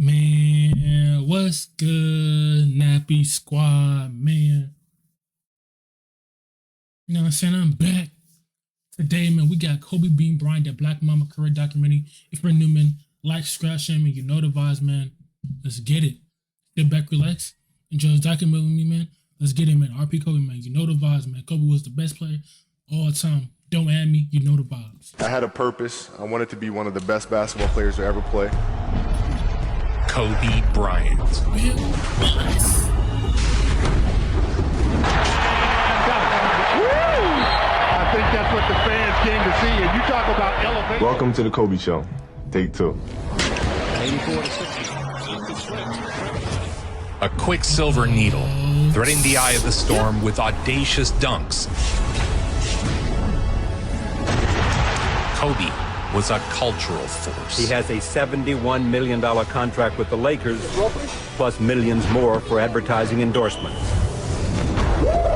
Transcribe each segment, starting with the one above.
Man, what's good, Nappy Squad, man? You know what I'm saying? I'm back. Today, man, we got Kobe beating Bryant, that Black Mamba career documentary. If you're new, man, like, subscribe, share, man. You know the vibes, man. Let's get it. Sit back, relax. Enjoy this documentary with me, man. Let's get it, man. RP Kobe, man. You know the vibes, man. Kobe was the best player all time. Don't add me. You know the vibes. I had a purpose. I wanted to be one of the best basketball players to ever play. Kobe Bryant. I think that's what the fans came to see. And you talk about elevation. Welcome to the Kobe Show. Take two. A quicksilver needle, threading the eye of the storm with audacious dunks. Kobe was a cultural force. He has a $71 million contract with the Lakers, plus millions more for advertising endorsements. Wow,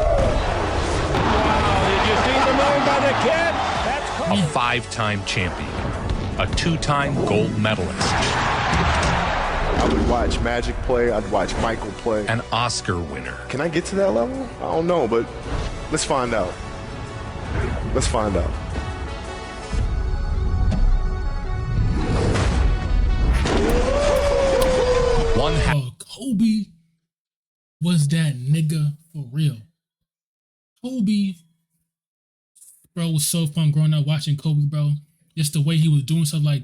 did you see the move by the kid? That's A five-time champion, a two-time gold medalist, I would watch Magic play. I'd watch Michael play. an Oscar winner, Can I get to that level? I don't know, but let's find out. Let's find out. one half. Kobe was that nigga for real. Kobe, bro, was so fun growing up watching Kobe, bro. Just the way he was doing stuff, like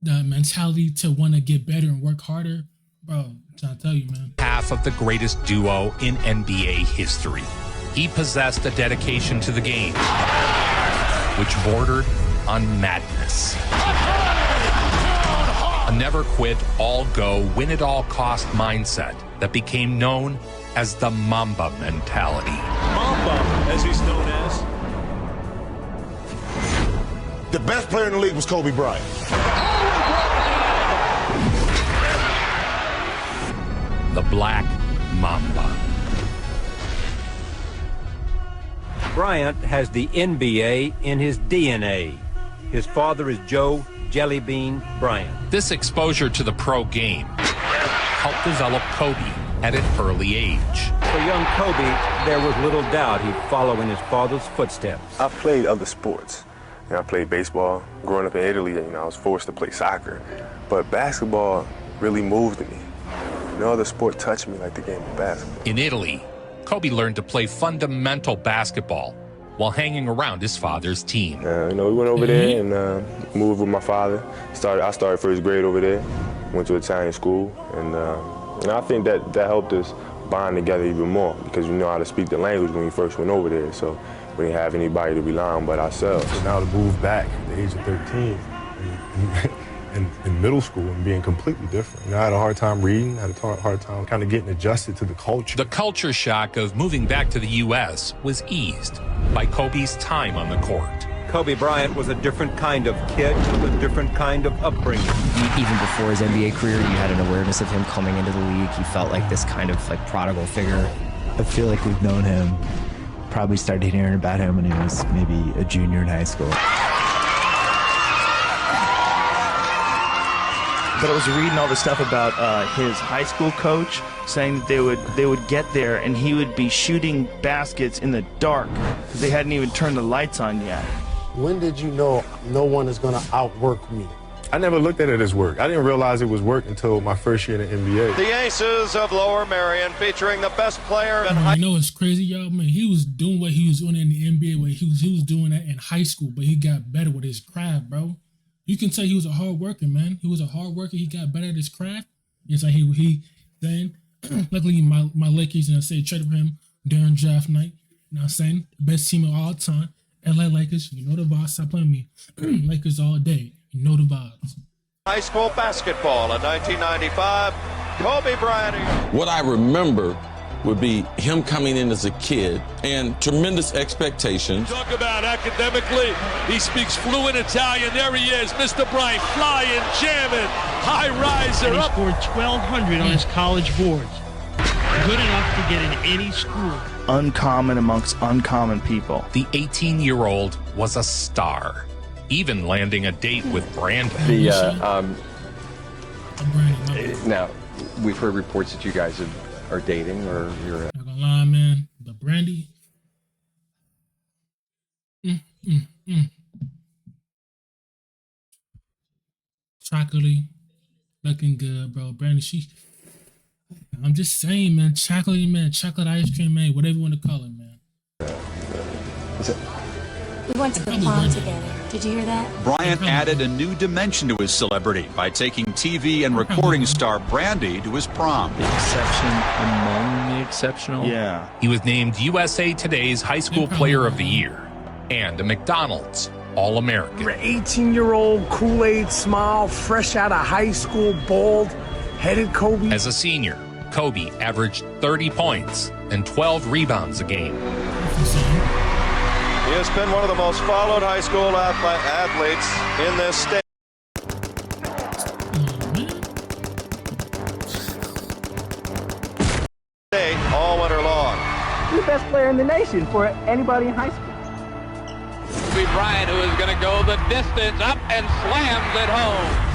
the mentality to want to get better and work harder, bro. I'm trying to tell you, man. Half of the greatest duo in NBA history. He possessed a dedication to the game, which bordered on madness. A never quit, all go, win at all cost mindset that became known as the Mamba mentality. Mamba, as he's known as. The best player in the league was Kobe Bryant. The Black Mamba. Bryant has the NBA in his DNA. His father is Joe Jellybean Bryant. This exposure to the pro game helped develop Kobe at an early age. For young Kobe, there was little doubt he'd follow in his father's footsteps. I played other sports. I played baseball. Growing up in Italy, I was forced to play soccer. But basketball really moved me. No other sport touched me like the game of basketball. In Italy, Kobe learned to play fundamental basketball while hanging around his father's team. We went over there and moved with my father. I started first grade over there. Went to Italian school, and I think that helped us bond together even more because we know how to speak the language when we first went over there. So we didn't have anybody to rely on but ourselves. So now to move back at the age of 13 in middle school and being completely different. I had a hard time reading, had a hard time kind of getting adjusted to the culture. The culture shock of moving back to the U.S. was eased by Kobe's time on the court. Kobe Bryant was a different kind of kid with a different kind of upbringing. Even before his NBA career, you had an awareness of him coming into the league. He felt like this kind of like prodigal figure. I feel like we've known him, probably started hearing about him when he was maybe a junior in high school. But I was reading all the stuff about his high school coach saying that they would get there and he would be shooting baskets in the dark because they hadn't even turned the lights on yet. When did you know no one is going to outwork me? I never looked at it as work. I didn't realize it was work until my first year in the NBA. The Aces of Lower Merion featuring the best player in high You know what's crazy, y'all? Man, he was doing what he was doing in the NBA, where he was doing that in high school, but he got better with his craft, bro. You can tell he was a hard worker, man. He was a hard worker. He got better at his craft. It's like he then, luckily my Lakers, say traded for him during draft night. You know what I'm saying? Best team of all time. LA Lakers, you know the vibes. Stop playing me. Lakers all day. You know the vibes. school basketball in 1995. Kobe Bryant. What I remember would be him coming in as a kid and tremendous expectations. Talk about academically, he speaks fluent Italian. There he is, Mr. Bryant, flying, jamming, high riser. He scored 1,200 on his college boards. Good enough to get in any school. Uncommon amongst uncommon people. The 18-year-old was a star, even landing a date with Brandon. Brandy. Now, we've heard reports that you guys are dating, or you're. Not gonna lie, man. But Brandy. Chocolatey, looking good, bro. Brandy, I'm just saying, man. Chocolatey, man. Chocolate ice cream, man. Whatever you want to call it, man. We went to the prom together. Did you hear that? Bryant added a new dimension to his celebrity by taking TV and recording star Brandy to his prom. The exception among the exceptional. Yeah. He was named USA Today's High School Player of the Year and a McDonald's All-American. 18-year-old Kool-Aid smile, fresh out of high school, bald, headed Kobe. As a senior, Kobe averaged 30 points and 12 rebounds a game. He has been one of the most followed high school athletes in this state. All winter long. He's the best player in the nation for anybody in high school. Kobe Bryant, who is going to go the distance up and slams it home.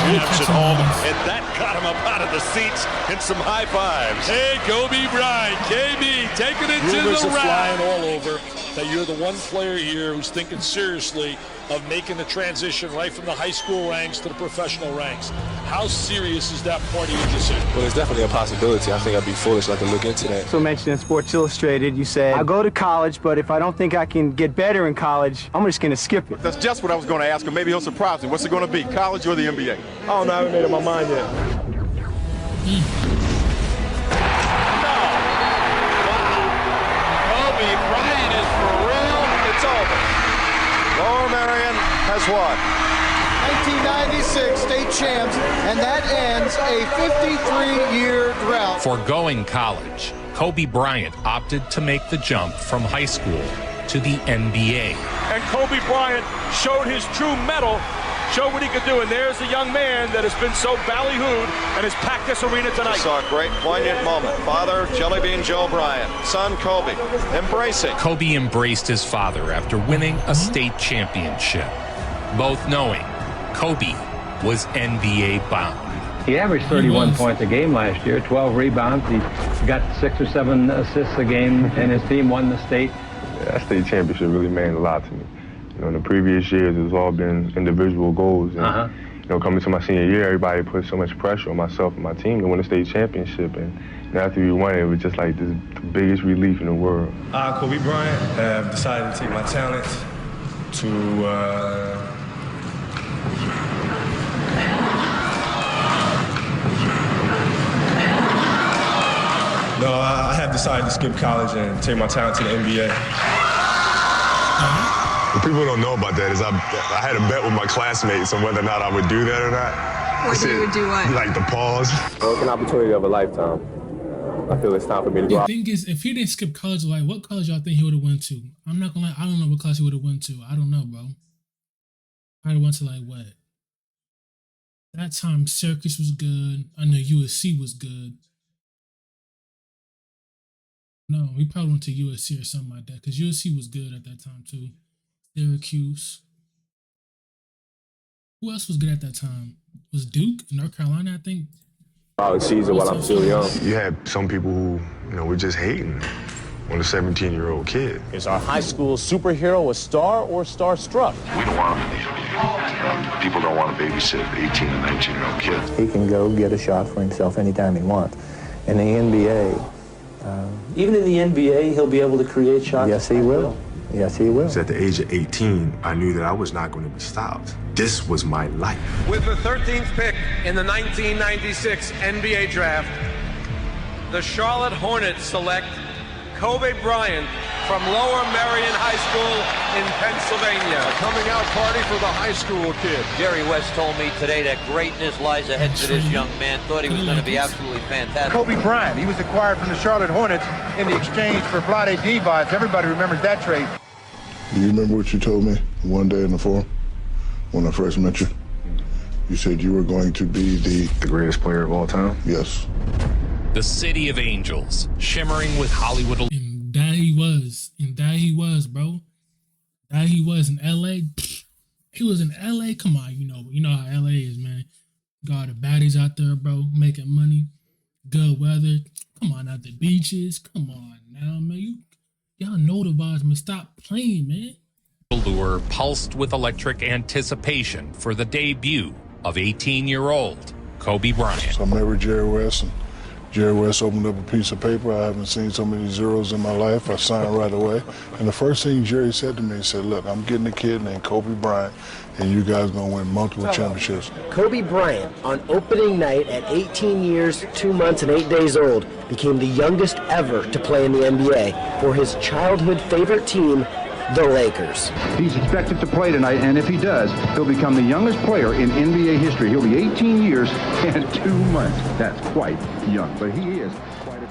Champs at home, and that got him up out of the seats and some high fives. Hey, Kobe Bryant, KB, taking it to the rack. Flying all over that you're the one player here who's thinking seriously of making the transition right from the high school ranks to the professional ranks. How serious is that part of your decision? Well, it's definitely a possibility. I think I'd be foolish not to look into that. So mentioned in Sports Illustrated, you said, I'll go to college, but if I don't think I can get better in college, I'm just going to skip it. That's just what I was going to ask him. Maybe he'll surprise me. What's it going to be, college or the NBA? Oh, no, I haven't made up my mind yet. Kobe Bryant is for real. It's over. Lower Merion has won. 1996 state champs, and that ends a 53-year drought. Foregoing college, Kobe Bryant opted to make the jump from high school to the NBA. And Kobe Bryant showed his true mettle, showed what he could do. And there's a young man that has been so ballyhooed and has packed this arena tonight. We saw a great poignant moment. Father, Jellybean Joe Bryant. Son, Kobe, embracing. Kobe embraced his father after winning a state championship, both knowing Kobe was NBA bound. He averaged 31 points a game last year, 12 rebounds. He got 6 or 7 assists a game, and his team won the state. That state championship really meant a lot to me. You know, in the previous years, it's all been individual goals. And, you know, coming to my senior year, everybody put so much pressure on myself and my team to win the state championship. And after we won it, it was just like the biggest relief in the world. I, Kobe Bryant, have decided to take my talents to No, I have decided to skip college and take my talent to the NBA. What people don't know about that is I had a bet with my classmates on whether or not I would do that or not. Whether you would do what? Like the pause. Well, it's an opportunity of a lifetime. I feel it's time for me to go The out. thing is, if he didn't skip college, like, what college y'all think he would have went to? I'm not gonna lie, I don't know what class he would have went to. I don't know, bro. Probably went to like what? That time Syracuse was good. I know USC was good. No, he probably went to USC or something like that because USC was good at that time too. Syracuse. Who else was good at that time? Was Duke, North Carolina, I think. Season while I'm still young. You had some people who, you know, were just hating on a 17-year-old kid. Is our high school superhero a star or starstruck? We don't want him in the NBA. People don't want to babysit 18 and 19-year-old kids. He can go get a shot for himself anytime he wants. In the NBA... Even in the NBA, he'll be able to create shots? Yes, he will. Yes, he will. At the age of 18, I knew that I was not going to be stopped. This was my life. With the 13th pick in the 1996 NBA draft, the Charlotte Hornets select Kobe Bryant from Lower Merion High School in Pennsylvania. A coming out party for the high school kid. Jerry West told me today that greatness lies ahead for this young man. Thought he was going to be absolutely fantastic. Kobe Bryant, he was acquired from the Charlotte Hornets in the exchange for Vlade Divac. Everybody remembers that trade. Do you remember what you told me one day in the forum when I first met you? You said you were going to be the greatest player of all time? Yes. The City of Angels, shimmering with Hollywood. And that he was. And that he was, bro. That he was in LA. He was in LA. Come on, you know how LA is, man. Got the baddies out there, bro, making money, good weather. Come on, out the beaches. Come on now, man. Y'all know the vibes, man. Stop playing, man. Allure pulsed with electric anticipation for the debut of 18-year-old Kobe Bryant. So I met with Jerry West, and Jerry West opened up a piece of paper. I haven't seen so many zeros in my life. I signed right away. And the first thing Jerry said to me, he said, look, I'm getting a kid named Kobe Bryant, and you guys going to win multiple championships. Kobe Bryant, on opening night at 18 years, 2 months, and 8 days old, became the youngest ever to play in the NBA for his childhood favorite team, the Lakers. He's expected to play tonight, and if he does, he'll become the youngest player in NBA history. He'll be 18 years and 2 months. That's quite young, but he is.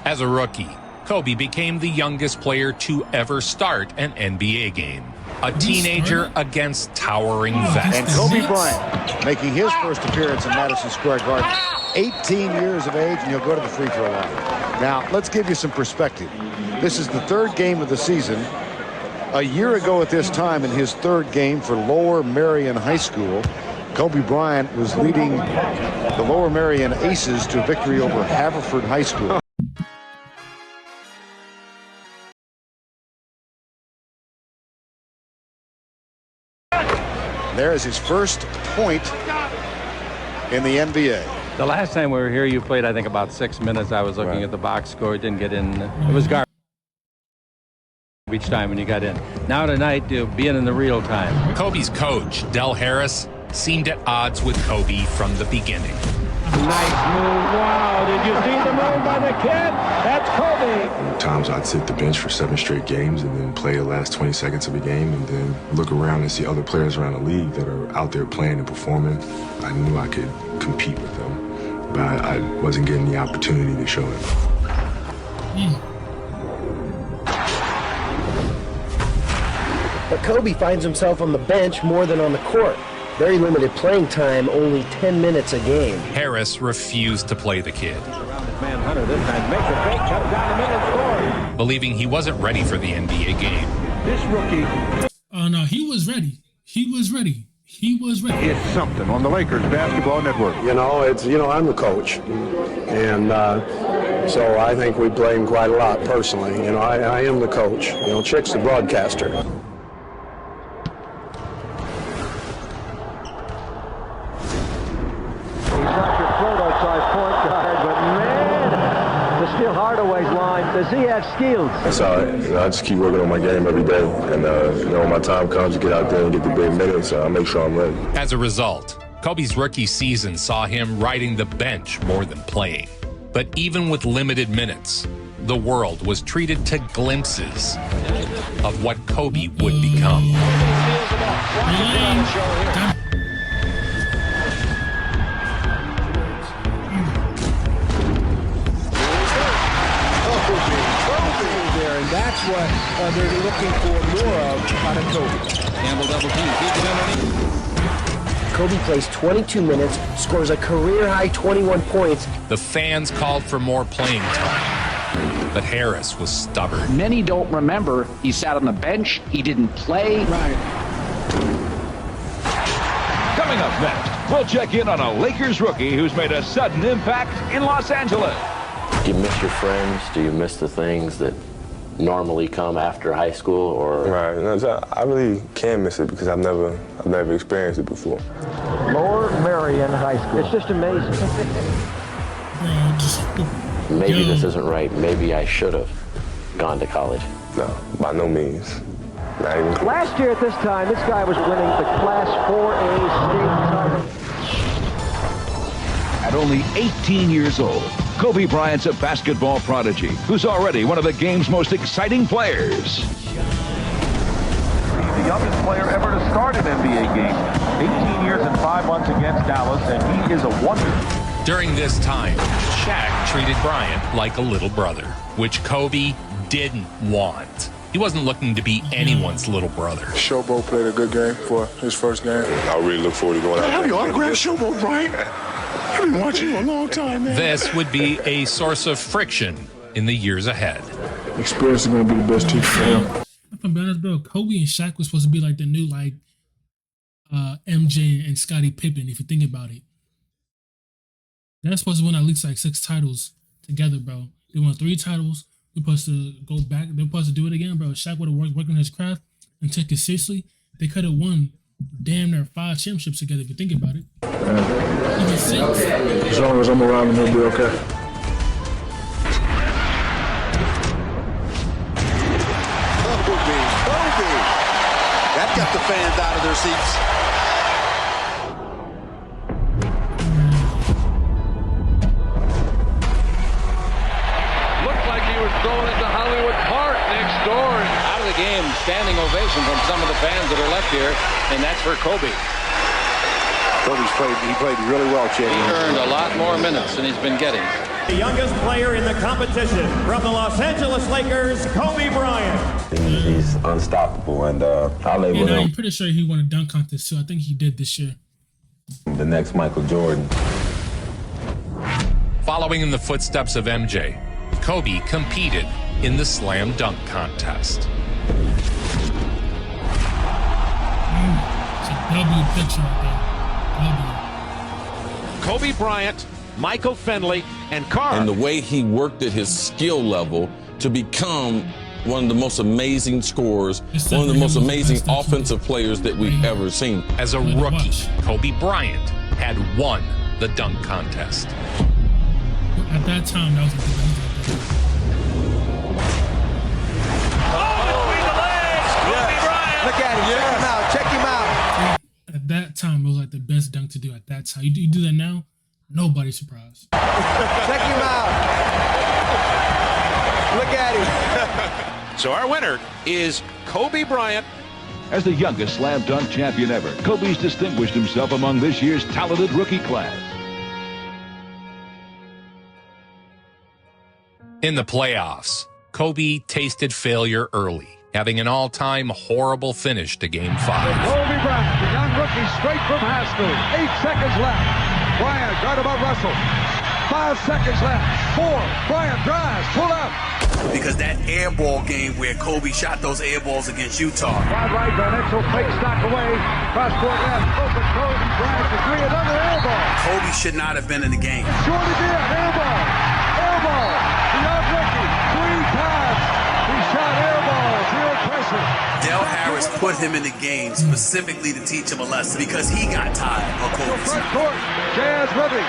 As a rookie, Kobe became the youngest player to ever start an NBA game. A teenager against towering vets. And Kobe Bryant making his first appearance in Madison Square Garden. 18 years of age, and he'll go to the free throw line. Now, let's give you some perspective. This is the third game of the season. A year ago at this time, in his third game for Lower Merion High School, Kobe Bryant was leading the Lower Merion Aces to a victory over Haverford High School. There is his first point in the NBA. The last time we were here, you played, I think, about 6 minutes. I was looking at the box score. Didn't get in. It was garbage each time when you got in. Now tonight, being in the real time. Kobe's coach, Del Harris, seemed at odds with Kobe from the beginning. Nice move. Wow, did you see the move by the kid? That's Kobe. Times I'd sit the bench for 7 straight games and then play the last 20 seconds of a game and then look around and see other players around the league that are out there playing and performing. I knew I could compete with them, but I wasn't getting the opportunity to show it. But Kobe finds himself on the bench more than on the court. Very limited playing time, only 10 minutes a game. Harris refused to play the kid, Manhunter this time makes a fake, comes down the middle and scores. believing he wasn't ready for the NBA game. This rookie. Oh, no, he was ready. He was ready. He was ready. It's something on the Lakers Basketball Network. You know, I'm the coach, and so I think we play him quite a lot personally. You know, I am the coach. You know, Chick's the broadcaster. Does he have skills? That's all right. I just keep working on my game every day. And, when my time comes to get out there and get the big minutes, I'll make sure I'm ready. As a result, Kobe's rookie season saw him riding the bench more than playing. But even with limited minutes, the world was treated to glimpses of what Kobe would become. And that's what they're looking for more of out of Kobe. Campbell double team. Kobe plays 22 minutes, scores a career-high 21 points. The fans called for more playing time, but Harris was stubborn. Many don't remember he sat on the bench, he didn't play. Right. Coming up next, we'll check in on a Lakers rookie who's made a sudden impact in Los Angeles. Do you miss your friends? Do you miss the things that normally come after high school? Or Right. I really can miss it because I've never experienced it before. Lower Merion High School. It's just amazing. maybe this isn't right. Maybe I should have gone to college. No, by no means. Not even. Last year at this time, this guy was winning the Class 4A state title. At only 18 years old, Kobe Bryant's a basketball prodigy who's already one of the game's most exciting players. The youngest player ever to start an NBA game. 18 years and 5 months against Dallas, and he is a wonder. During this time, Shaq treated Bryant like a little brother, which Kobe didn't want. He wasn't looking to be anyone's little brother. Showboat played a good game for his first game. I really look forward to going out. Have you autographed Showboat, Bryant? I've been watching you a long time, man. This would be a source of friction in the years ahead. Experience is going to be the best teacher for him. If I'm being honest, bro, Kobe and Shaq was supposed to be like the new MJ and Scottie Pippen, if you think about it. They're supposed to win at least like 6 titles together, bro. They won 3 titles. They're supposed to go back. They're supposed to do it again, bro. Shaq would have worked on his craft and took it seriously. They could have won damn near 5 championships together, if you think about it. Even 6. As long as I'm around, we'll be okay. Kobe. That got the fans out of their seats. Looked like he was going into Hollywood Park next door. And out of the game, standing ovation from some of the fans that are left here, and that's for Kobe. He played really well, Chet. He earned a lot more minutes than he's been getting. The youngest player in the competition from the Los Angeles Lakers, Kobe Bryant. He's unstoppable, and I'll label him I'm pretty sure he won a dunk contest too. I think he did this year. the next Michael Jordan. Following in the footsteps of MJ, Kobe competed in the slam dunk contest. It's a W picture right there. Kobe Bryant, Michael Finley, and Carr. And the way he worked at his skill level to become one of the most amazing scorers, one of the most amazing offensive players that we've ever seen. As a rookie, Kobe Bryant had won the dunk contest. At that time, that was a good dunk. Look at him. Check him out. Check him out. At that time, it was like the best dunk to do at that time. You do that now, nobody's surprised. Check him out. Look at him. So our winner is Kobe Bryant. As the youngest slam dunk champion ever, Kobe's distinguished himself among this year's talented rookie class. In the playoffs, Kobe tasted failure early, having an all-time horrible finish to Game 5. Kobe Bryant, the young rookie, straight from high school. 8 seconds left. Bryant guarded by Russell. 5 seconds left. 4. Bryant drives. Pull up. Because that air ball game where Kobe shot those air balls against Utah. Wide right, Garnetto fake stock away. Cross court left. Open Kobe Bryant for 3. Another air ball. Kobe should not have been in the game. Shorty did. Air ball. Air ball. The young rookie. 3 times. He shot air balls. Real pressure. Del Harris put him in the game specifically to teach him a lesson because he got tired of Kobe's. Front court. Jazz Ribby.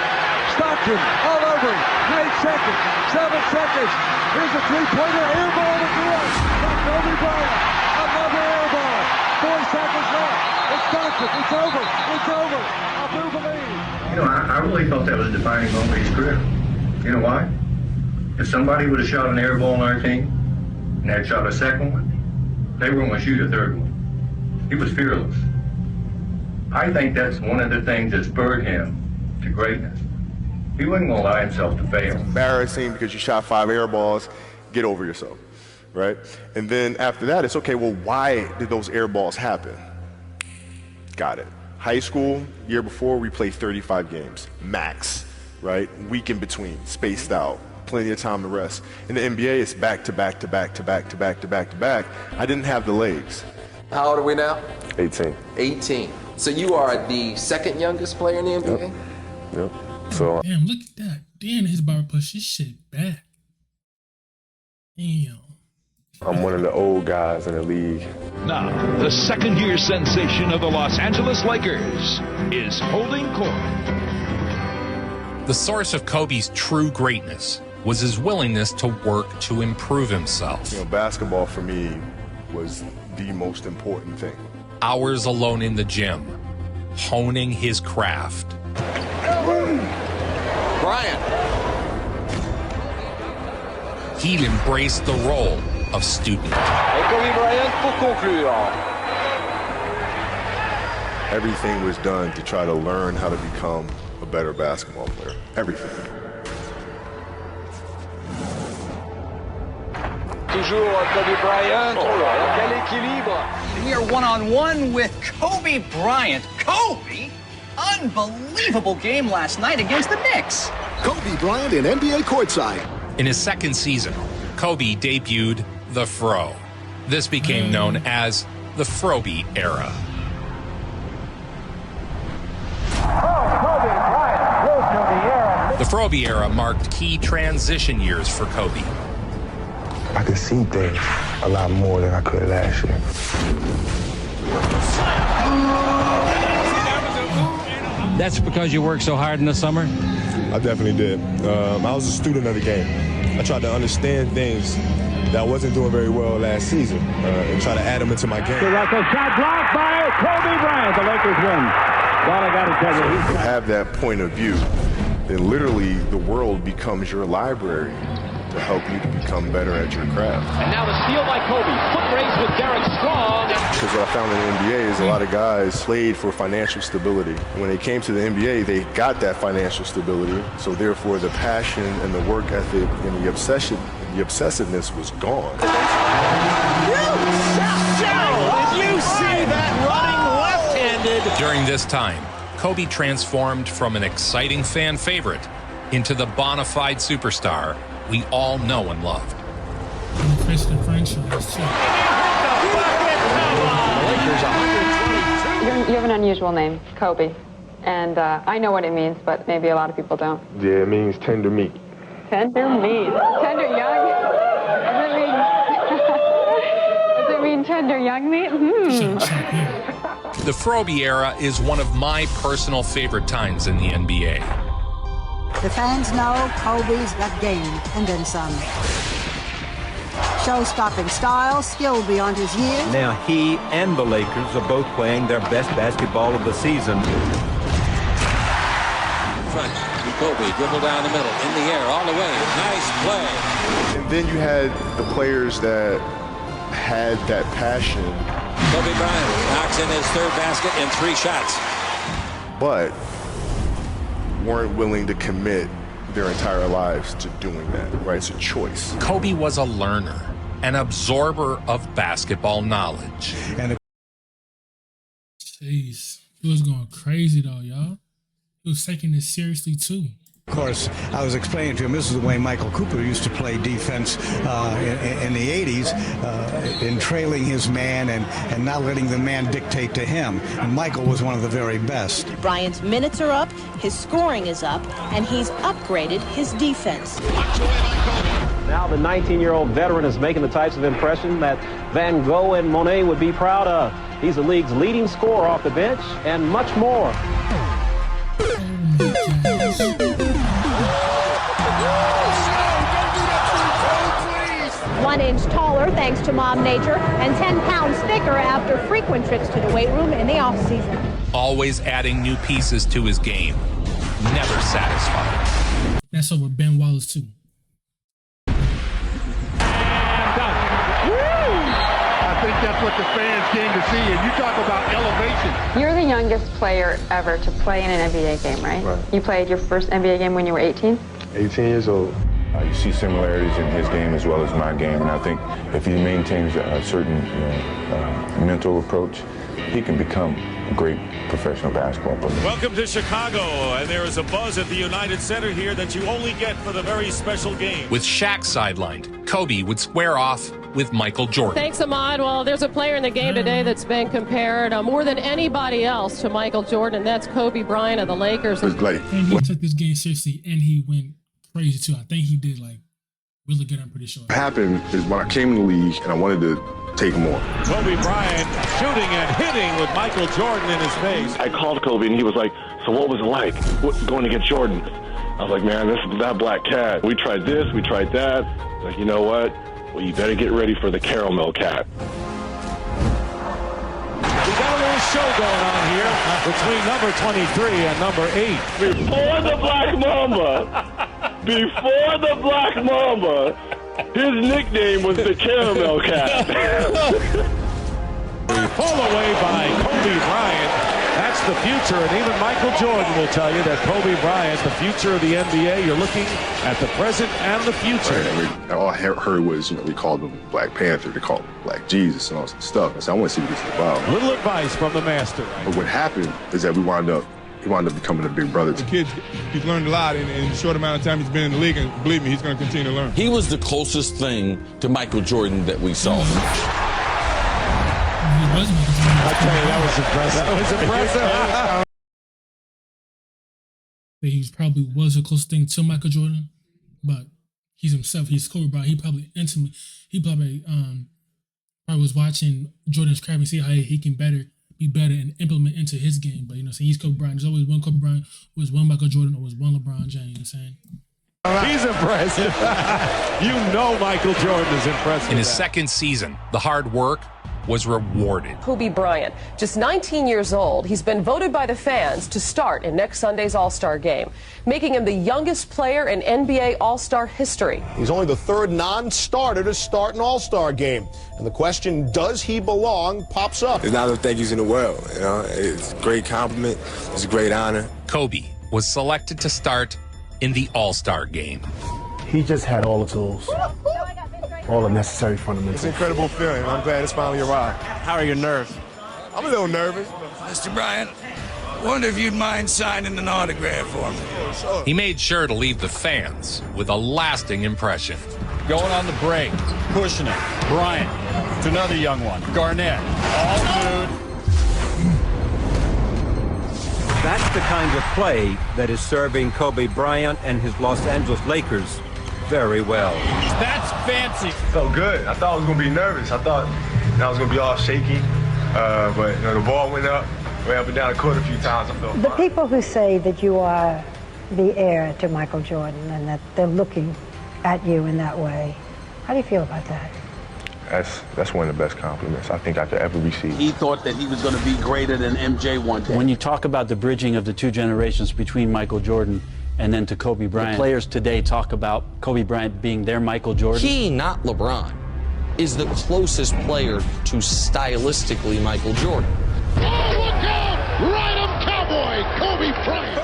Stockton all over him. 8 seconds. 7 seconds. Here's a 3-pointer. Air ball to good. By Kobe Bryant. Another air ball. 4 seconds left. It's Stockton. It's over. It's over. I do believe. You know, I really thought that was a defining moment of his career. You know why? If somebody would have shot an air ball on our team and had shot a second one, they were going to shoot a third one. He was fearless. I think that's one of the things that spurred him to greatness. He wasn't going to allow himself to fail. Embarrassing because you shot 5 air balls. Get over yourself, right? And then after that, it's okay, well, why did those air balls happen? Got it. High school, year before, we played 35 games, max, right? Week in between, spaced out, plenty of time to rest. In the NBA, it's back to back to back to back to back to back to back. I didn't have the legs. How old are we now? 18. 18. So you are the second youngest player in the NBA? Yep. So Damn, look at that. Damn, his bar push his shit back. Damn. I'm one of the old guys in the league. Now, the second-year sensation of the Los Angeles Lakers is holding court. The source of Kobe's true greatness was his willingness to work to improve himself. You know, basketball for me was the most important thing. Hours alone in the gym, honing his craft. Bryant. He'd embraced the role of student. Et Kobe Bryant pour conclure. Everything was done to try to learn how to become a better basketball player. Everything. Toujours Kobe Bryant. Oh là là, quel équilibre. We are one-on-one with Kobe Bryant. Kobe? Unbelievable game last night against the Knicks. Kobe Bryant in NBA courtside. In his second season, Kobe debuted the Fro. This became known as the Froby era. The Froby era marked key transition years for Kobe. I could see things a lot more than I could last year. That's because you worked so hard in the summer? I definitely did. I was a student of the game. I tried to understand things that I wasn't doing very well last season and try to add them into my game. Russell shot blocked by Kobe Bryant. The Lakers win. Well, I got to tell you, To have that point of view, then literally the world becomes your library to help you to become better at your craft. And now the steal by Kobe. Foot race with Derek Strong. Because what I found in the NBA is a lot of guys played for financial stability. When they came to the NBA, they got that financial stability. So therefore, the passion and the work ethic and the obsessiveness was gone. Did you see that running left-handed? During this time, Kobe transformed from an exciting fan favorite into the bona fide superstar we all know and love. You have an unusual name, Kobe. And I know what it means, but maybe a lot of people don't. Yeah, it means tender meat. Tender meat. Tender young? Does it mean tender young meat? The Froby era is one of my personal favorite times in the NBA. The fans know Kobe's got game, and then some. Show-stopping style, skill beyond his years. Now he and the Lakers are both playing their best basketball of the season. Front, Kobe dribble down the middle, in the air, all the way. Nice play. And then you had the players that had that passion. Kobe Bryant knocks in his third basket in 3 shots. But weren't willing to commit their entire lives to doing that, right? It's a choice. Kobe was a learner, an absorber of basketball knowledge. Jeez, he was going crazy though, y'all. He was taking this seriously too. Of course, I was explaining to him, this is the way Michael Cooper used to play defense in the 80s, in trailing his man and not letting the man dictate to him. And Michael was one of the very best. Bryant's minutes are up, his scoring is up, and he's upgraded his defense. Now the 19-year-old veteran is making the types of impression that Van Gogh and Monet would be proud of. He's the league's leading scorer off the bench and much more. 1 inch taller thanks to Mom Nature, and 10 pounds thicker after frequent trips to the weight room in the off-season. Always adding new pieces to his game. Never satisfied. That's over Ben Wallace too. I think that's what the fans came to see. And you talk about elevation. You're the youngest player ever to play in an NBA game, right? Right. You played your first NBA game when you were 18? 18 years old. You see similarities in his game as well as my game, and I think if he maintains a certain mental approach, he can become a great professional basketball player. Welcome to Chicago, and there is a buzz at the United Center here that you only get for the very special game. With Shaq sidelined, Kobe would square off with Michael Jordan. Thanks, Ahmad. Well, there's a player in the game today that's been compared more than anybody else to Michael Jordan, and that's Kobe Bryant of the Lakers. It's like, And he took this game seriously, and he went crazy too. I think he did like really good, I'm pretty sure. What happened is when I came in the league and I wanted to take more. Kobe Bryant shooting and hitting with Michael Jordan in his face. I called Kobe and he was like, so what was it like going to get Jordan? I was like, man, this is that black cat. We tried this, we tried that. Like, you know what? Well, you better get ready for the caramel cat. We got a little show going on here between number 23 and number 8. Before the Black Mamba, his nickname was the Caramel Cat. Pull away by Kobe Bryant. That's the future, and even Michael Jordan will tell you that Kobe Bryant, the future of the NBA, you're looking at the present and the future. Right, all I heard was, we called him Black Panther, they called him Black Jesus and all this stuff. I said, I want to see what this is about. Little advice from the master. But what happened is that he wound up becoming a big brother. The kid, he's learned a lot in the short amount of time he's been in the league, and believe me, he's going to continue to learn. He was the closest thing to Michael Jordan that we saw. He was making I tell you, that was impressive. That was impressive. that he probably was the closest thing to Michael Jordan, but he's himself. He's Kobe Bryant. He probably was watching Jordan's craft and see how he can be better and implement into his game. But so he's Kobe Bryant. There's always one Kobe Bryant, was one Michael Jordan, or was one LeBron James. You know what I'm saying? He's impressive. You know Michael Jordan is impressive. In his second season, the hard work was rewarded. Kobe Bryant, just 19 years old, he's been voted by the fans to start in next Sunday's All-Star game, making him the youngest player in NBA All-Star history. He's only the third non-starter to start an All-Star game. And the question, does he belong, pops up. There's not enough thank yous in the world. It's a great compliment. It's a great honor. Kobe was selected to start in the All-Star game. He just had all the tools. All the necessary fundamentals. It's an incredible feeling. I'm glad it's finally arrived. How are your nerves? I'm a little nervous. Mr. Bryant, wonder if you'd mind signing an autograph for me. He made sure to leave the fans with a lasting impression. Going on the break, pushing it. Bryant to another young one. Garnett, all nude. That's the kind of play that is serving Kobe Bryant and his Los Angeles Lakers very well. That's fancy. Felt good. I thought I was going to be nervous. I thought I was going to be all shaky. But the ball went up and down the court a few times. I felt The fine. people who say that you are the heir to Michael Jordan and that they're looking at you in that way, how do you feel about that? That's one of the best compliments I think I could ever receive. He thought that he was going to be greater than MJ one day. When you talk about the bridging of the two generations between Michael Jordan and then to Kobe Bryant, the players today talk about Kobe Bryant being their Michael Jordan. He, not LeBron, is the closest player to stylistically Michael Jordan. Oh, look out! Ride him, cowboy! Kobe Bryant!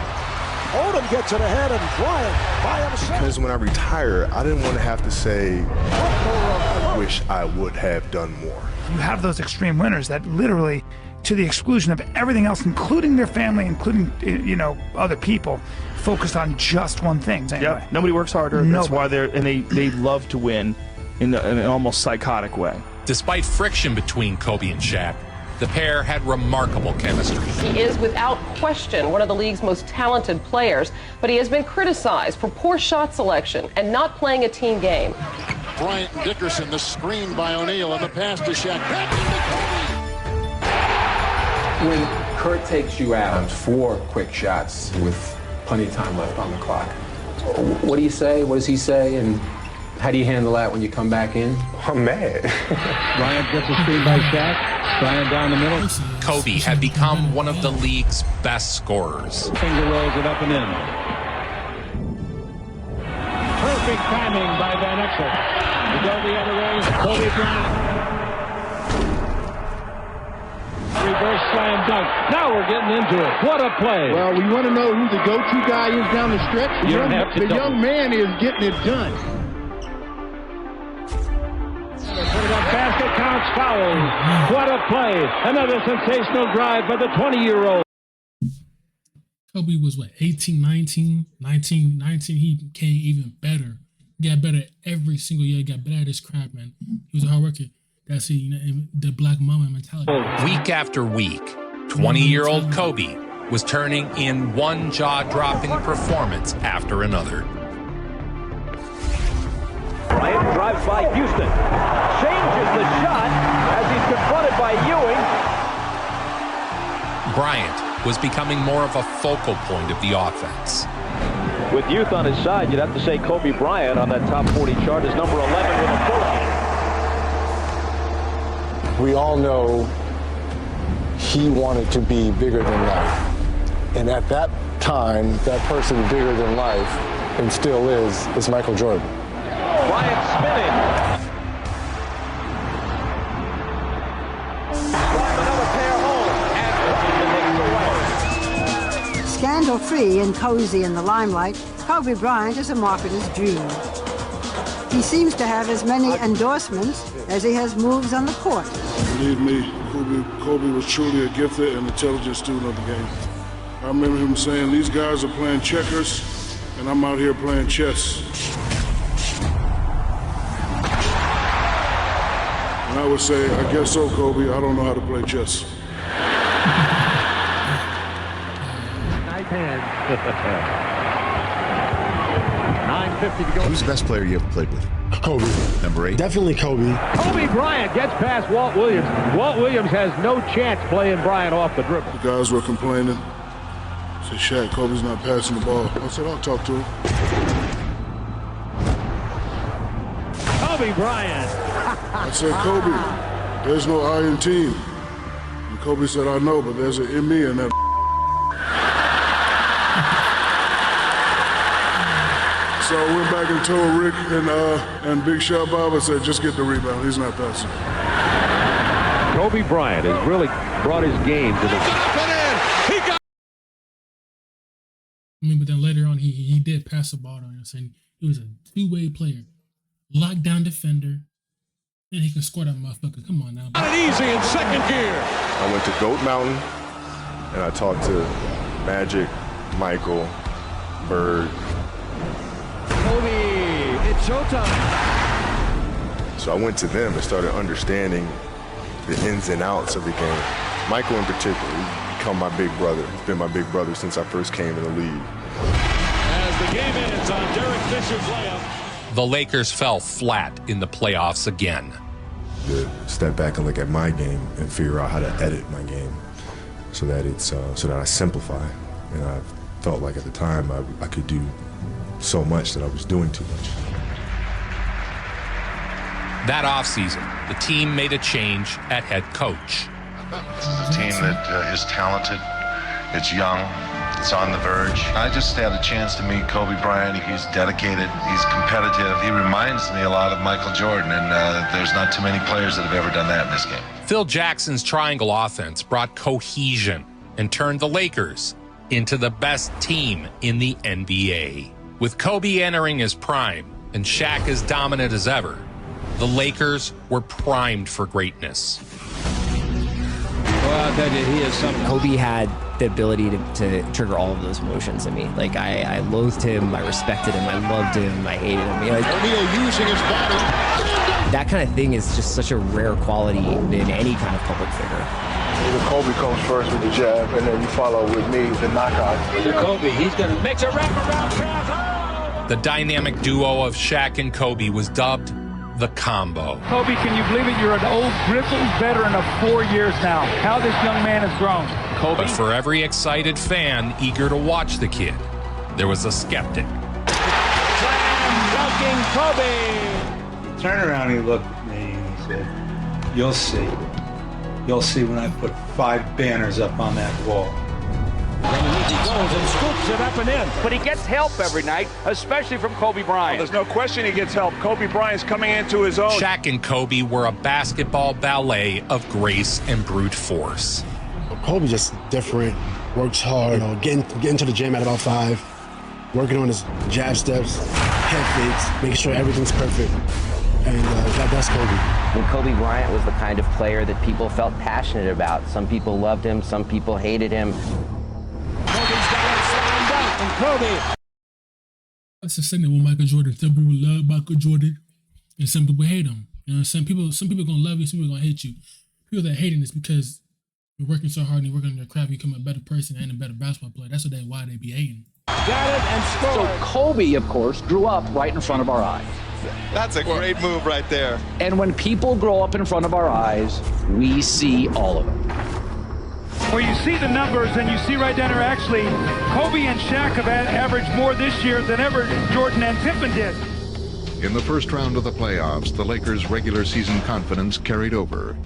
Odom gets it ahead, and Bryant by himself. Because when I retire, I didn't want to have to say, I wish I would have done more. You have those extreme winners that literally, to the exclusion of everything else, including their family, including, other people, focused on just one thing. Anyway. Yeah, nobody works harder. That's why they love to win in an almost psychotic way. Despite friction between Kobe and Shaq, the pair had remarkable chemistry. He is without question one of the league's most talented players, but he has been criticized for poor shot selection and not playing a team game. Bryant and Dickerson, the screen by O'Neal, and the pass to Shaq. Back into Kobe. When Kurt takes you out 4 quick shots with plenty of time left on the clock, what do you say? What does he say? And how do you handle that when you come back in? I'm mad. Bryant gets a screen by Shaq. Bryant down the middle. Kobe had become one of the league's best scorers. Finger rolls it up and in. Perfect timing by Van Exel. To go the other way, Kobe Bryant. Reverse slam dunk. Now we're getting into it. What a play. Well, we want to know who the go-to guy is down the stretch. The young man is getting it done. That basket counts foul. What a play. Another sensational drive by the 20-year-old. Kobe was 18, 19. He became even better. He got better every single year. He got better at his craft, man. He was a hard worker. That's it, the black Mamba mentality. Week after week, 20-year-old Kobe was turning in one jaw-dropping performance after another. Bryant drives by Houston, changes the shot as he's confronted by Ewing. Bryant was becoming more of a focal point of the offense. With youth on his side, you'd have to say Kobe Bryant on that top 40 chart is number 11 with a bullet. We all know he wanted to be bigger than life. And at that time, that person bigger than life, and still is Michael Jordan. Bryant spinning. Another pair home. Scandal-free and cozy in the limelight, Kobe Bryant is a marketer's dream. He seems to have as many endorsements as he has moves on the court. Believe me, Kobe was truly a gifted and intelligent student of the game. I remember him saying, these guys are playing checkers, and I'm out here playing chess. And I would say, I guess so, Kobe, I don't know how to play chess. Nice hand. 9:50 to go. Who's the best player you ever played with? Kobe. Number 8. Definitely Kobe. Kobe Bryant gets past Walt Williams. Walt Williams has no chance playing Bryant off the dribble. The guys were complaining. Said, Shaq, Kobe's not passing the ball. I said, I'll talk to him. Kobe Bryant. I said, Kobe, there's no I in team. And Kobe said, I know, but there's an in me in that. So I went back and told Rick and Big Shot Bob, I said, just get the rebound. He's not passing. Kobe Bryant has really brought his game to the... But then later on, he did pass the ball on us, and he was a two-way player, lockdown defender, and he can score that motherfucker. Come on now. Not easy in second gear. I went to Goat Mountain, and I talked to Magic, Michael, Bird. Kobe, it's showtime. So I went to them and started understanding the ins and outs of the game. Michael in particular, he's become my big brother. He's been my big brother since I first came in the league. As the game ends on Derek Fisher's layup. The Lakers fell flat in the playoffs again. To step back and look at my game and figure out how to edit my game so that it's so that I simplify. And I felt like at the time I could do so much that I was doing too much. That offseason, the team made a change at head coach. It's a team that is talented, it's young, it's on the verge. I just had a chance to meet Kobe Bryant. He's dedicated, he's competitive. He reminds me a lot of Michael Jordan, and there's not too many players that have ever done that in this game. Phil Jackson's triangle offense brought cohesion and turned the Lakers into the best team in the NBA. With Kobe entering his prime and Shaq as dominant as ever, the Lakers were primed for greatness. Well, I'll tell you, he is something. Kobe had the ability to trigger all of those emotions in me. Like, I loathed him, I respected him, I loved him, I hated him. O'Neal using his body. That kind of thing is just such a rare quality in any kind of public figure. Kobe comes first with the jab, and then you follow with me, the knockout. Kobe, he's going to make a wraparound pass. The dynamic duo of Shaq and Kobe was dubbed the Combo. Kobe, can you believe it? You're an old Grizzlies veteran of 4 years now. How this young man has grown. Kobe. But for every excited fan eager to watch the kid, there was a skeptic. Slam-dunking Kobe. He turned around, he looked at me, and he said, "You'll see. You'll see when I put 5 banners up on that wall." He goes and scoops it up and in. But he gets help every night, especially from Kobe Bryant. There's no question he gets help. Kobe Bryant's coming into his own. Shaq and Kobe were a basketball ballet of grace and brute force. Kobe just different, works hard, getting to the gym at about 5, working on his jab steps, head fakes, making sure everything's perfect. And that's Kobe. And Kobe Bryant was the kind of player that people felt passionate about. Some people loved him, some people hated him. Kobe's got it slammed out, and Kobe. That's the same thing with Michael Jordan. Some people love Michael Jordan, and some people hate him. You know, some people are gonna love you, some people are gonna hate you. People that hate him is because you're working so hard and you're working on your craft, you become a better person and a better basketball player. That's why they be hating. Got it and scored. So Kobe, of course, grew up right in front of our eyes. That's a great move right there. And when people grow up in front of our eyes, we see all of it. Well, you see the numbers, and you see right down there, actually, Kobe and Shaq have averaged more this year than ever Jordan and Pippen did. In the first round of the playoffs, the Lakers' regular season confidence carried over.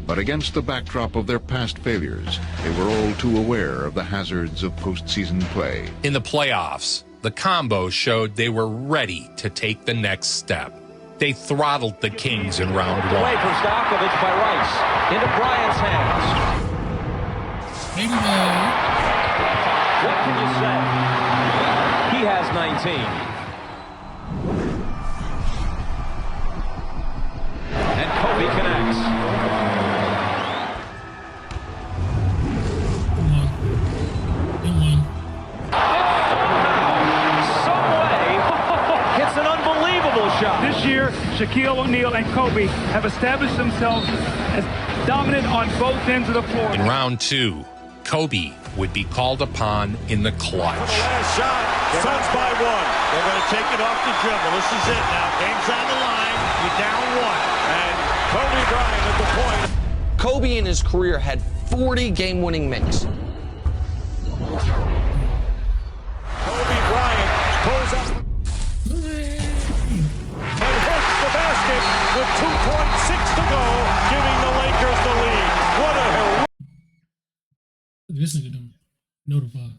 But against the backdrop of their past failures, they were all too aware of the hazards of postseason play. In the playoffs, the Combo showed they were ready to take the next step. They throttled the Kings in round 1. Away for Stokovich by Rice. Into Bryant's hands. What can you say? He has 19. And Kobe connects. It's an unbelievable shot. This year, Shaquille O'Neal and Kobe have established themselves as dominant on both ends of the floor. In round 2, Kobe would be called upon in the clutch. For the last shot, Suns by one. They're going to take it off the dribble. This is it now. Game's on the line. You're down one. And Kobe Bryant at the point. Kobe in his career had 40 game-winning minutes. Kobe Bryant pulls up and hits the basket with 2.6 to go, giving the Lakers the lead. What a heroic. This nigga don't know the vibes.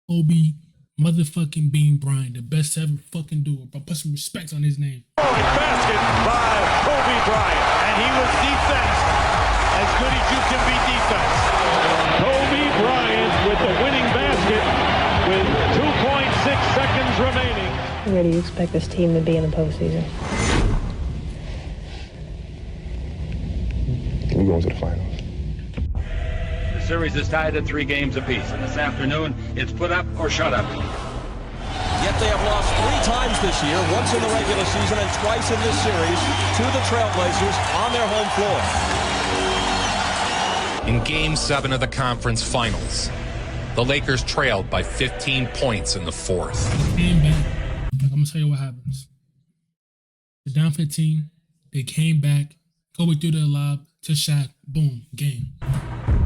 Kobe motherfucking Bean Bryant, the best to ever fucking do it. But put some respect on his name. Basket by Kobe Bryant, and he was defense as good as you can be defense. Kobe Bryant with the winning basket with 2.6 seconds remaining. Where do you expect this team to be in the postseason? We're going to the finals. The series is tied at 3 games apiece, and this afternoon it's put up or shut up. Yet they have lost 3 times this year, once in the regular season and twice in this series, to the Trailblazers on their home floor. In Game 7 of the conference finals, the Lakers trailed by 15 points in the fourth. They came back. I'm going to tell you what happens. They're down 15. They came back. Kobe threw the lob to Shaq. Boom. Game.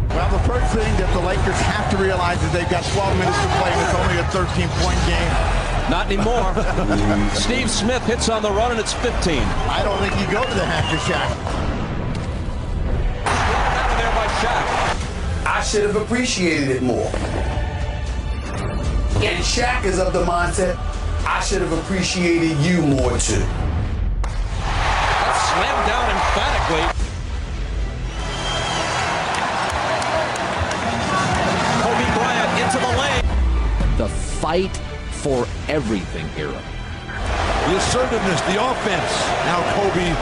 Well, the first thing that the Lakers have to realize is they've got 12 minutes to play, and it's only a 13-point game. Not anymore. Steve Smith hits on the run, and it's 15. I don't think you go to the half to Shaq. Down there by Shaq. I should have appreciated it more. And Shaq is of the mindset, I should have appreciated you more too. That's slammed down emphatically. Kobe Bryant into the lane. The fight for everything era. The assertiveness, the offense. Now Kobe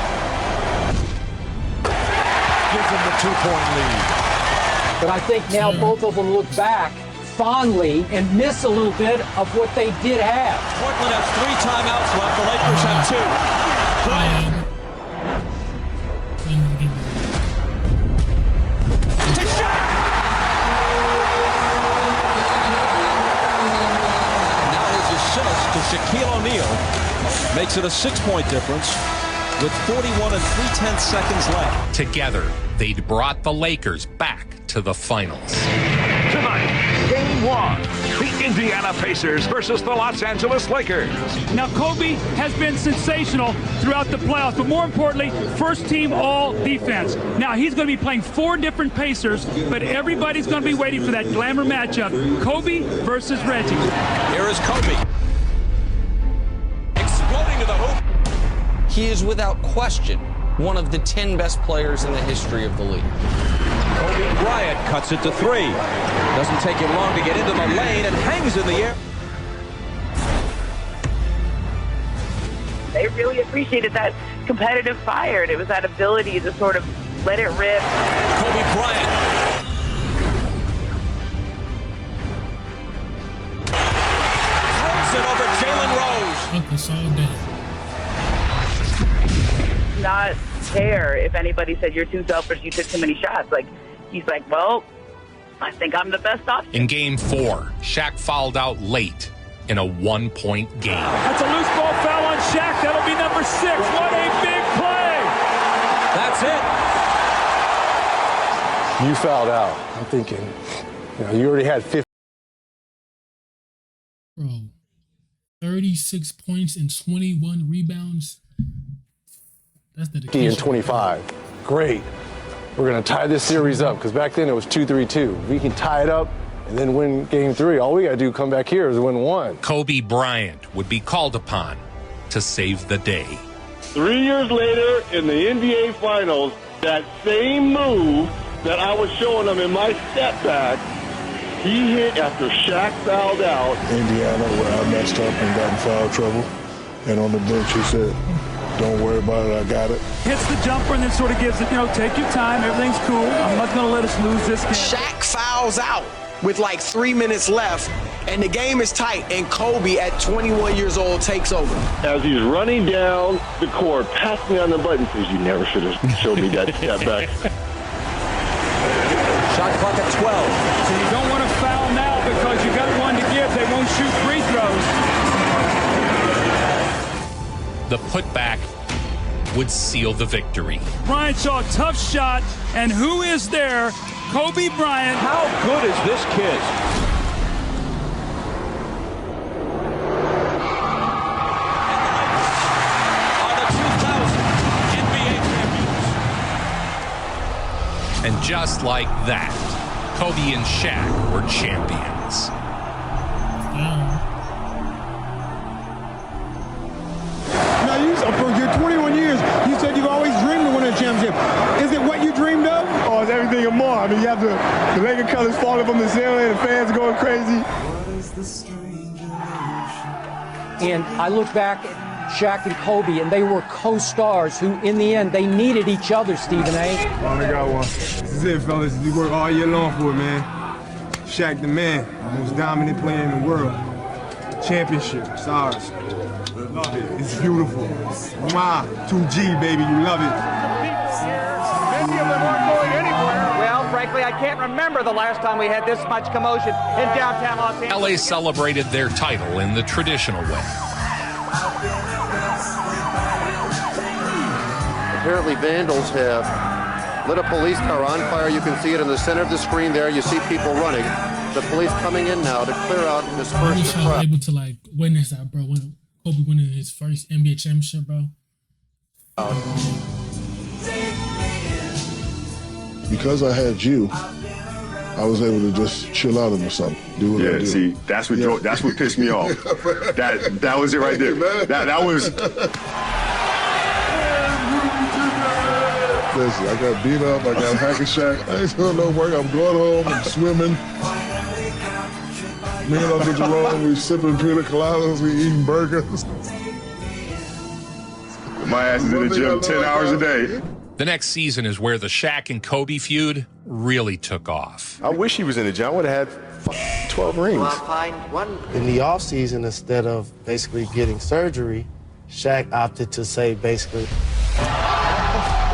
gives them the 2-point lead. But I think now both of them look back fondly and miss a little bit of what they did have. Portland has 3 timeouts left. The Lakers have 2. Bryant. To Shaq. Now his assist to Shaquille O'Neal makes it a 6-point difference with 41 and 3/10 seconds left. Together, they'd brought the Lakers back to the finals. Tonight, Game 1, the Indiana Pacers versus the Los Angeles Lakers. Now, Kobe has been sensational throughout the playoffs, but more importantly, first team all defense. Now, he's going to be playing 4 different Pacers, but everybody's going to be waiting for that glamour matchup, Kobe versus Reggie. Here is Kobe. Exploding to the hoop. He is without question one of the 10 best players in the history of the league. Kobe Bryant cuts it to 3. Doesn't take him long to get into the lane and hangs in the air. They really appreciated that competitive fire. It was that ability to sort of let it rip. Kobe Bryant. Throws it over Jalen Rose. Focus all day. Not care if anybody said you're too selfish, you took too many shots. Like, he's like, well, I think I'm the best option. In Game 4, Shaq fouled out late in a 1-point game. That's a loose ball foul on Shaq. That'll be number 6. What a big play. That's it. You fouled out. I'm thinking, you already had 50. Bro, 36 points and 21 rebounds. That's dedication. And 25. Great. We're going to tie this series up because back then it was 2-3-2. We can tie it up and then win Game 3. All we got to do come back here is win 1. Kobe Bryant would be called upon to save the day. 3 years later in the NBA Finals, that same move that I was showing them in my step back, he hit after Shaq fouled out. Indiana, where I messed up and got in foul trouble. And on the bench, he said, don't worry about it, I got it. Hits the jumper and then sort of gives it, take your time, everything's cool. I'm not going to let us lose this game. Shaq fouls out with like 3 minutes left, and the game is tight, and Kobe at 21 years old takes over. As he's running down the court, passed me on the button, says, you never should have showed me that step back. Shot Clock at 12. So you don't want to foul now because you got one to give. They won't shoot free throws. The putback would seal the victory. Bryant saw a tough shot, and who is there? Kobe Bryant. How good is this kid? And just like that, Kobe and Shaq were champions. Now, for your 21 years, you said you've always dreamed of winning a championship. Is it what you dreamed of? Oh, it's everything and more. I mean, you have the Laker colors falling from the ceiling and the fans going crazy. And I look back at Shaq and Kobe, and they were co-stars who, in the end, they needed each other, Stephen A. Finally got one. This is it, fellas. You work all year long for it, man. Shaq the man, most dominant player in the world. Championship, it's ours. Love it. It's beautiful. Mwah. 2G, baby. You love it. Many of them aren't going anywhere. Well, frankly, I can't remember the last time we had this much commotion in downtown Los Angeles. LA celebrated their title in the traditional way. Apparently vandals have lit a police car on fire. You can see it in the center of the screen there. You see people running. The police coming in now to clear out and disperse the I was crowd. able to like witness that, bro. When Kobe winning his first NBA championship, bro. Because I had you, I was able to just chill out of something. Do what I do. See, that's what pissed me off. That was it right there. That was. Listen, I got beat up, I got hack and shack. I ain't doing no work. I'm going home, I'm swimming. Me and Uncle Jerome, we sipping pina coladas, we eating burgers. My ass is in the gym 10 hours a day. The next season is where the Shaq and Kobe feud really took off. I wish he was in the gym. I would have had 12 rings. In the offseason, instead of basically getting surgery, Shaq opted to say basically,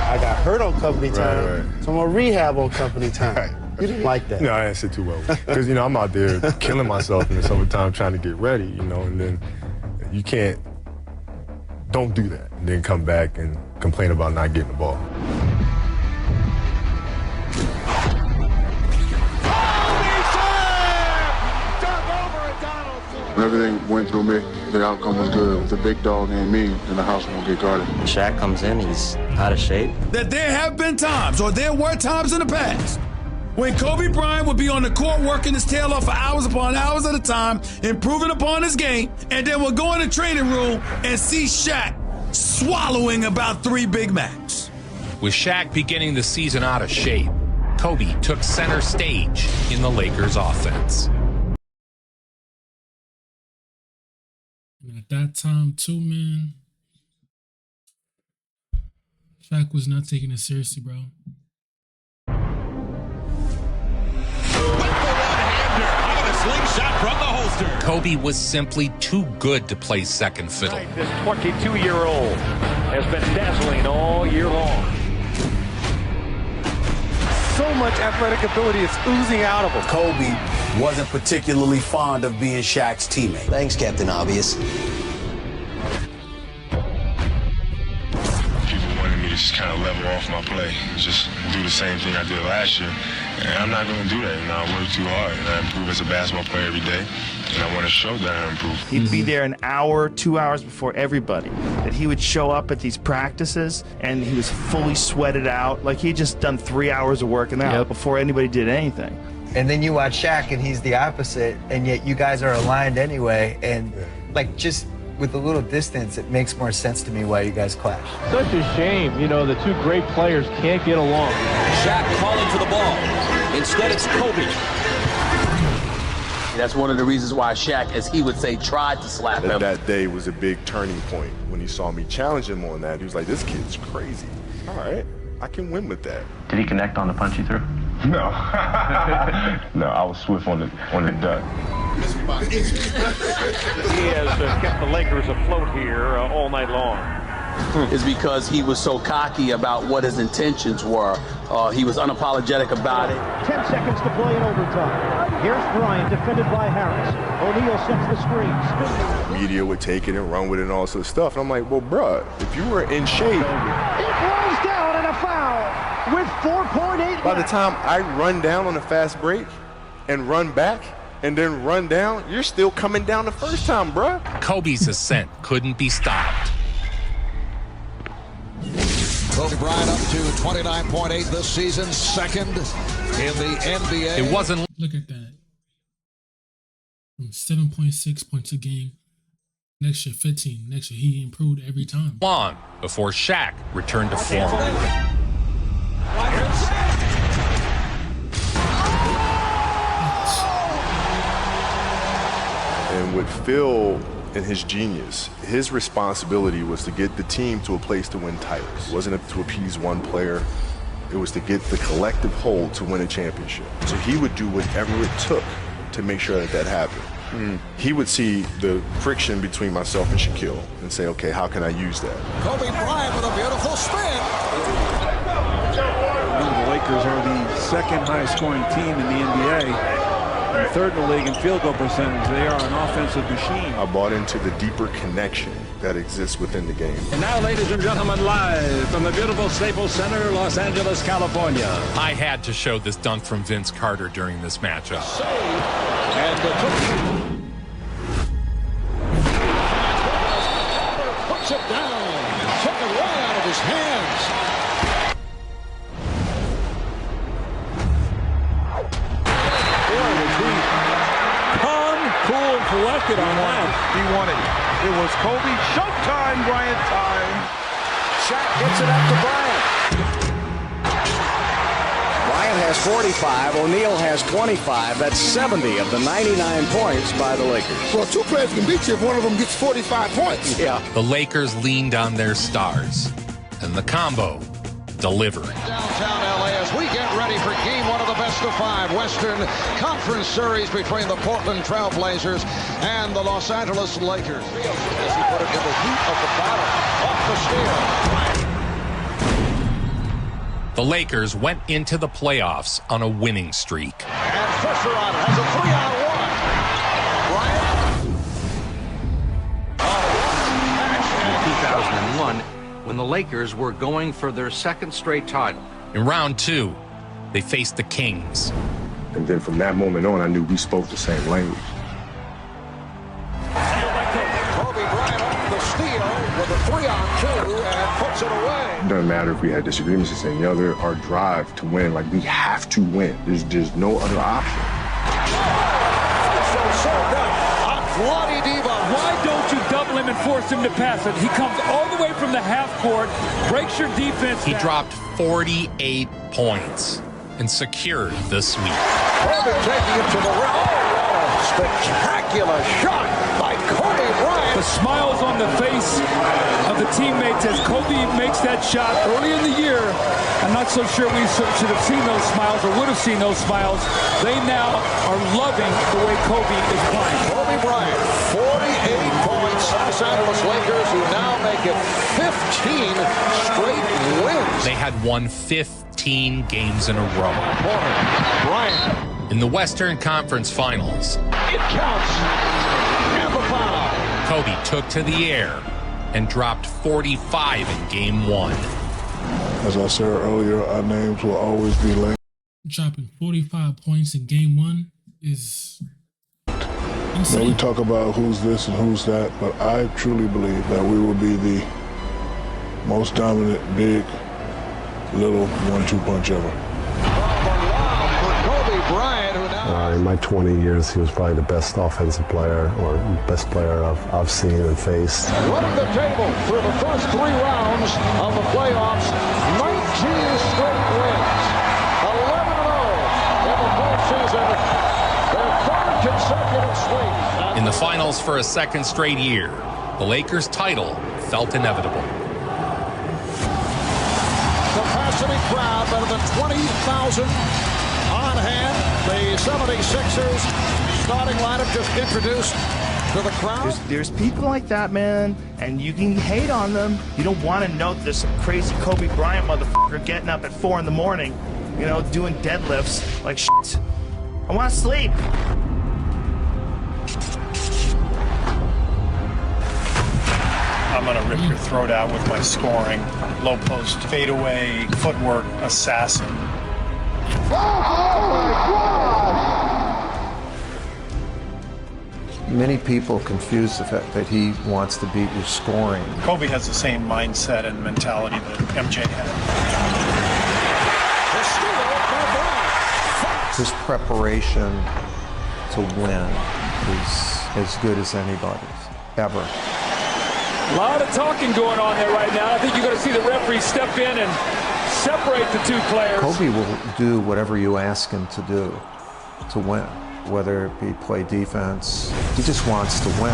I got hurt on company time, so I'm gonna rehab on company time. You didn't like that. No, I didn't sit too well. Because, I'm out there killing myself in the summertime trying to get ready, and then you don't do that. And then come back and complain about not getting the ball. When everything went through me, the outcome was good. With the big dog named me, then the house won't get guarded. Shaq comes in, he's out of shape. That there have been times, or there were times in the past, when Kobe Bryant would be on the court working his tail off for hours upon hours at a time, improving upon his game, and then would go in the training room and see Shaq swallowing about 3 Big Macs. With Shaq beginning the season out of shape, Kobe took center stage in the Lakers offense. And at that time, too, man, Shaq was not taking it seriously, bro. Slingshot from the holster. Kobe was simply too good to play second fiddle. This 22-year-old has been dazzling all year long. So much athletic ability is oozing out of him. Kobe wasn't particularly fond of being Shaq's teammate. Thanks, Captain Obvious. People wanted me to just kind of level off my play, just do the same thing I did last year. And I'm not going to do that. And I work too hard, and I improve as a basketball player every day. And I want to show that I improve. He'd be there an hour, 2 hours before everybody. That he would show up at these practices, and he was fully sweated out. Like he'd just done 3 hours of working out before anybody did anything. And then you watch Shaq, and he's the opposite, and yet you guys are aligned anyway. And like just with a little distance, it makes more sense to me why you guys clash. Such a shame, the two great players can't get along. Shaq calling for the ball. Instead, it's Kobe. That's one of the reasons why Shaq, as he would say, tried to slap him. That day was a big turning point. When he saw me challenge him on that, he was like, this kid's crazy. All right, I can win with that. Did he connect on the punch you threw? No. No, I was swift on the duck. He has kept the Lakers afloat here all night long. is because he was so cocky about what his intentions were. He was unapologetic about it. 10 seconds to play in overtime. Here's Bryant, defended by Harris. O'Neal sets the screen. Media would take it and run with it and all sorts of stuff. And I'm like, well, bruh, if you were in shape. It rolls down and a foul with 4.8 left. By the time I run down on a fast break and run back and then run down, you're still coming down the first time, bruh. Kobe's ascent couldn't be stopped. Kobe Bryant up to 29.8 this season, second in the NBA. It wasn't. Look at that. From 7.6 points a game. Next year, 15. Next year, he improved every time. Long before Shaq returned to form. And with Phil and his genius, his responsibility was to get the team to a place to win titles. It wasn't to appease one player. It was to get the collective whole to win a championship. So he would do whatever it took to make sure that happened. He would see the friction between myself and Shaquille and say, okay, how can I use that? Kobe Bryant with a beautiful spin. The Lakers are the second highest scoring team in the NBA. And third in the league in field goal percentage. They are an offensive machine. I bought into the deeper connection that exists within the game. And now, ladies and gentlemen, live from the beautiful Staples Center, Los Angeles, California. I had to show this dunk from Vince Carter during this matchup. And the puts it down. Took it right out of his hands. Cool and collected on that. He wanted it. It was Kobe. Showtime, Bryant time. Shaq gets it up to Bryant. Bryant has 45. O'Neal has 25. That's 70 of the 99 points by the Lakers. Well, two players can beat you if one of them gets 45 points. Yeah. The Lakers leaned on their stars, and the combo delivered. Downtown LA as we get ready for game one of the best-of-5 Western Conference Series between the Portland Trail Blazers and the Los Angeles Lakers. As he put it in the heat of the battle, off the steal. The Lakers went into the playoffs on a winning streak. And Fisher on it, has a 2001, when the Lakers were going for their second straight title. In round 2, they faced the Kings. And then from that moment on, I knew we spoke the same language. Kobe Bryant off the steal with a 3-on-2 and puts it away. It doesn't matter if we had disagreements with any other. Our drive to win, like we have to win. There's no other option. So good. On Vlade Diva. Why don't you double him and force him to pass it? He comes all the way from the half court, breaks your defense He down. dropped 48 points and secured the sweep. Kobe taking it to the rim. Oh, spectacular shot by Kobe Bryant. The smiles on the face of the teammates as Kobe makes that shot early in the year. I'm not so sure we should have seen those smiles or would have seen those smiles. They now are loving the way Kobe is playing. Kobe Bryant, 48 points. Los Angeles Lakers who now make it 15 straight wins. They had won 15 games in a row. Bryant. In the Western Conference Finals, It counts. And the foul. Kobe took to the air and dropped 45 in Game 1. As I said earlier, our names will always be linked. Dropping 45 points in game 1 is insane. We talk about who's this and who's that, but I truly believe that we will be the most dominant, big, little 1-2 punch ever. Kobe Bryant, who now in my 20 years, he was probably the best offensive player or best player I've seen and faced. running the table through the first 3 rounds of the playoffs. 19 straight wins. 11-0 in the postseason. Their 3rd consecutive sweep. In the finals for a second straight year, the Lakers' title felt inevitable. Capacity crowd, better than 20,000 on hand. The 76ers starting lineup just introduced to the crowd. There's people like that, man, and you can hate on them. You don't want to know this crazy Kobe Bryant motherfucker getting up at 4 in the morning, doing deadlifts like shit. I want to sleep. I'm going to rip your throat out with my scoring. Low post, fadeaway, footwork, assassin. Many people confuse the fact that he wants to beat your scoring. Kobe has the same mindset and mentality that MJ had. His preparation to win is as good as anybody's, ever. A lot of talking going on there right now. I think you're going to see the referee step in and separate the two players. Kobe will do whatever you ask him to do to win, whether it be play defense. He just wants to win.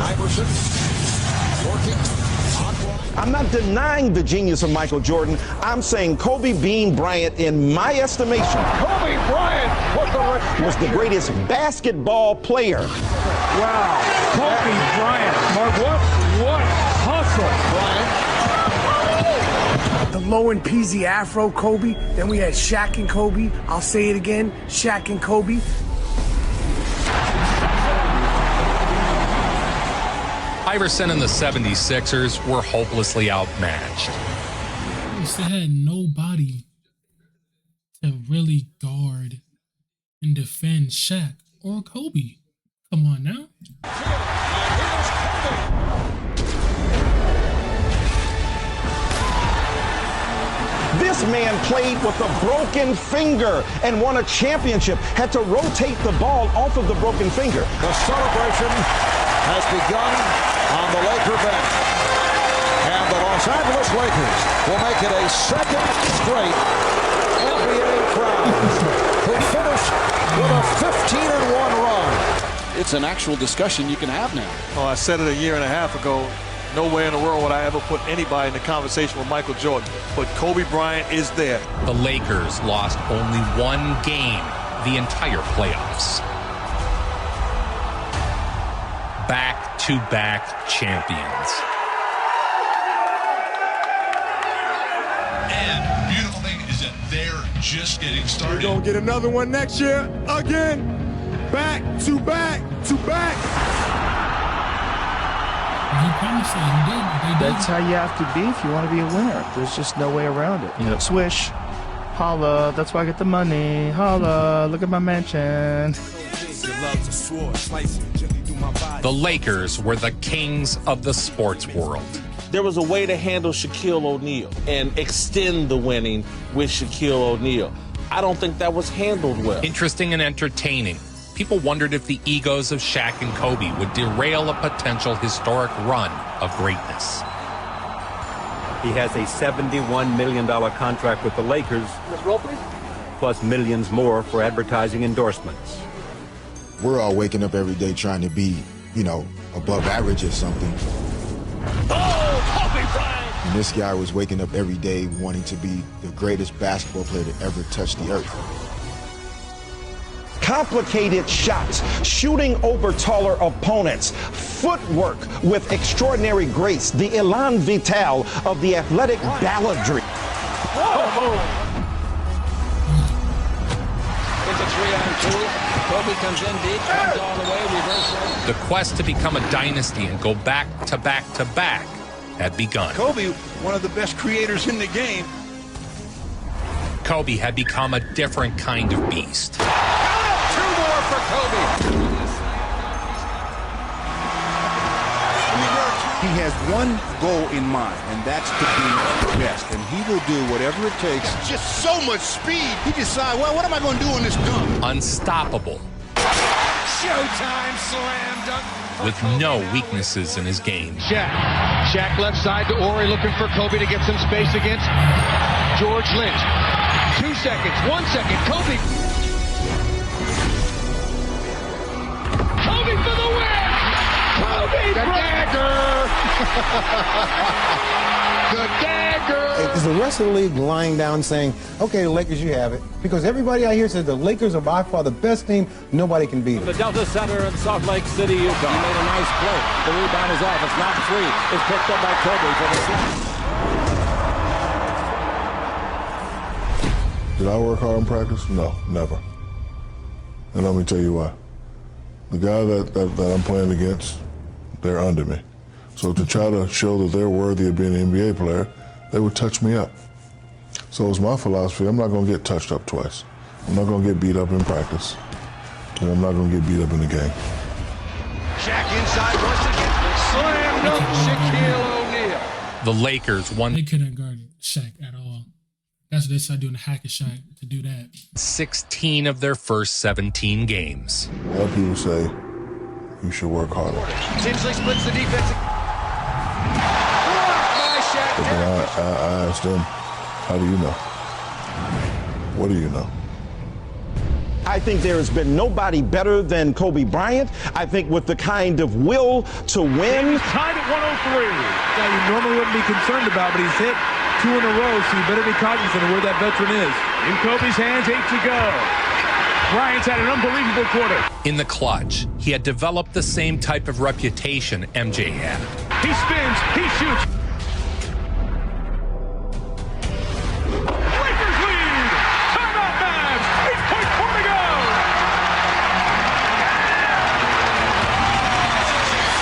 I'm not denying the genius of Michael Jordan. I'm saying Kobe Bean Bryant, in my estimation, Kobe Bryant was the greatest basketball player. Wow, Kobe Bryant. Mark, what hustle, Bryant. The low and peasy afro Kobe. Then we had Shaq and Kobe. I'll say it again, Shaq and Kobe. Iverson and the 76ers were hopelessly outmatched. They had nobody to really guard and defend Shaq or Kobe. Come on now. This man played with a broken finger and won a championship. Had to rotate the ball off of the broken finger. The celebration has begun on the Laker bench. And the Los Angeles Lakers will make it a second straight NBA crown. They finish with a 15-1 run. It's an actual discussion you can have now. Oh, I said it a year and a half ago. Nowhere in the world would I ever put anybody in the conversation with Michael Jordan. But Kobe Bryant is there. The Lakers lost only one game the entire playoffs. Back-to-back champions. And the beautiful thing is that they're just getting started. We're going to get another one next year. Again. Back to back to back. He promised that. He did. They did. That's how you have to be if you want to be a winner. There's just no way around it. Swish. Holla. That's why I get the money. Holla. Look at my mansion. The Lakers were the kings of the sports world. There was a way to handle Shaquille O'Neal and extend the winning with Shaquille O'Neal. I don't think that was handled well. Interesting and entertaining. People wondered if the egos of Shaq and Kobe would derail a potential historic run of greatness. He has a $71 million contract with the Lakers, plus millions more for advertising endorsements. We're all waking up every day trying to be, above average or something. Oh, Kobe Bryant! And this guy was waking up every day wanting to be the greatest basketball player to ever touch the earth. Complicated shots, shooting over taller opponents, footwork with extraordinary grace, the elan vital of the athletic balladry. It's a 3-on-2. Kobe comes in deep, comes all the way, reverse. The quest to become a dynasty and go back to back to back had begun. Kobe, one of the best creators in the game. Kobe had become a different kind of beast. For Kobe. He has one goal in mind, and that's to be the best. And he will do whatever it takes. Just so much speed. He decides, well, what am I going to do on this dunk? Unstoppable. Showtime slam dunk. With no weaknesses in his game. Shaq left side to Ori, looking for Kobe to get some space against George Lynch. 2 seconds, 1 second, Kobe. Kobe for the win! Kobe the Bryant! dagger! The dagger. Is the rest of the league lying down saying, okay, the Lakers, you have it? Because everybody out here says the Lakers are by far the best team. Nobody can beat them. The Delta Center in Salt Lake City, Utah. He made a nice play. The rebound is off. It's not free. It's picked up by Kobe for the slam. Did I work hard in practice? No, never. And let me tell you why. The guy that I'm playing against, they're under me. So to try to show that they're worthy of being an NBA player, they would touch me up. So it's my philosophy, I'm not going to get touched up twice. I'm not going to get beat up in practice. And I'm not going to get beat up in the game. Shaq inside once again. Slam dunk, Shaquille O'Neal. The Lakers won. They couldn't guard Shaq at all. That's what they started doing, the hack of Shaq to do that. 16 of their first 17 games. A lot of people say you should work harder. Tinsley splits the defense. But then I asked them, how do you know? What do you know? I think there has been nobody better than Kobe Bryant. I think with the kind of will to win. Tied at 103. Guy you normally wouldn't be concerned about, but he's hit 2 in a row, so you better be cognizant of where that veteran is. In Kobe's hands, 8 to go. Bryant's had an unbelievable quarter. In the clutch, he had developed the same type of reputation MJ had. He spins, he shoots. Lakers lead. Timeout, Mavs. 8.4 to go.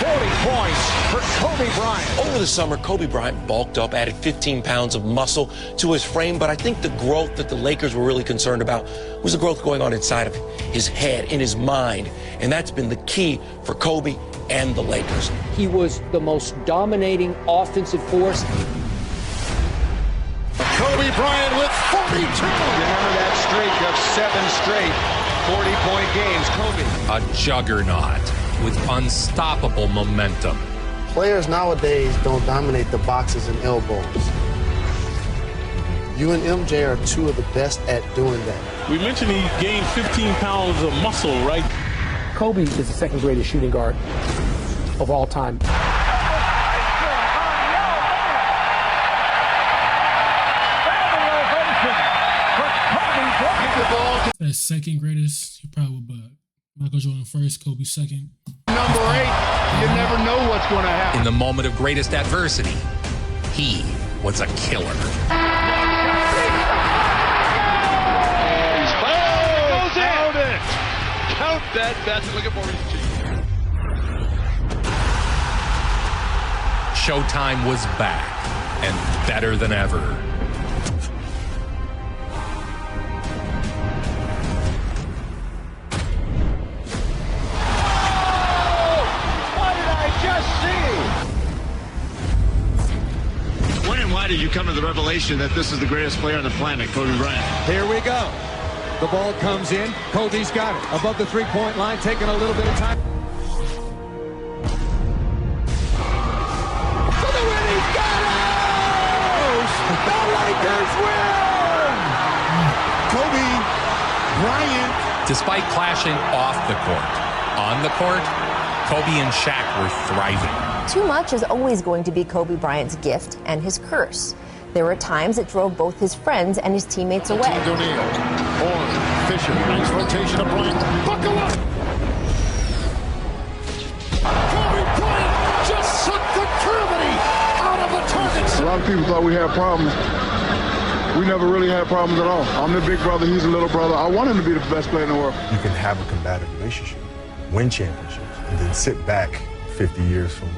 40 points for Kobe Bryant. Over the summer, Kobe Bryant bulked up, added 15 pounds of muscle to his frame, but I think the growth that the Lakers were really concerned about was the growth going on inside of his head, in his mind, and that's been the key for Kobe and the Lakers. He was the most dominating offensive force. Kobe Bryant with 42. Remember that streak of 7 straight 40-point games. Kobe. A juggernaut with unstoppable momentum. Players nowadays don't dominate the boxes and elbows. You and MJ are 2 of the best at doing that. We mentioned he gained 15 pounds of muscle, right? Kobe is the second greatest shooting guard of all time. That's second greatest. He probably would, but Michael Jordan first, Kobe second. Number 8, you never know what's going to happen. In the moment of greatest adversity, he was a killer. Goes in. Count it. Count that. That's looking for his team. Showtime was back and better than ever. Why did you come to the revelation that this is the greatest player on the planet, Kobe Bryant? Here we go. The ball comes in. Kobe's got it. Above the three-point line, taking a little bit of time. For the win, he's got it! The Lakers win! Kobe Bryant. Despite clashing off the court, on the court, Kobe and Shaq were thriving. Too much is always going to be Kobe Bryant's gift and his curse. There were times it drove both his friends and his teammates away. O'Neal, Horn, Fisher, nice rotation of Bryant. Buckle up! Kobe Bryant just sucked the gravity out of the targets. A lot of people thought we had problems. We never really had problems at all. I'm the big brother, he's the little brother. I want him to be the best player in the world. You can have a combative relationship, win championships, and then sit back 50 years from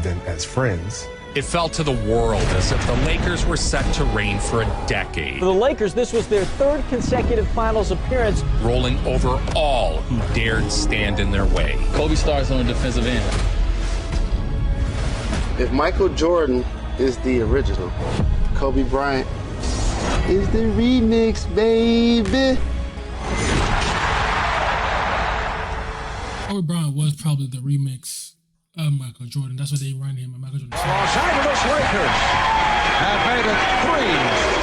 them as friends. It fell to the world as if the Lakers were set to reign for a decade. For the Lakers, this was their 3rd consecutive finals appearance. Rolling over all who dared stand in their way. Kobe starts on the defensive end. If Michael Jordan is the original, Kobe Bryant is the remix, baby. Kobe Bryant was probably the remix of Michael Jordan. That's what they run him. Michael Jordan. Los Angeles Lakers have made it 3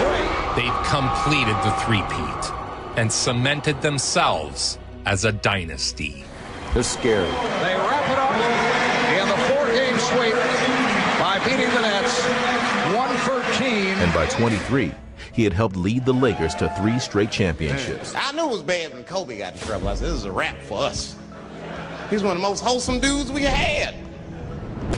straight. They've completed the three-peat and cemented themselves as a dynasty. They're scary. They wrap it up in the 4-game sweep by by beating the Nets 113. And by 23, he had helped lead the Lakers to 3 straight championships. I knew it was bad when Kobe got in trouble. I said, this is a wrap for us. He's one of the most wholesome dudes we had.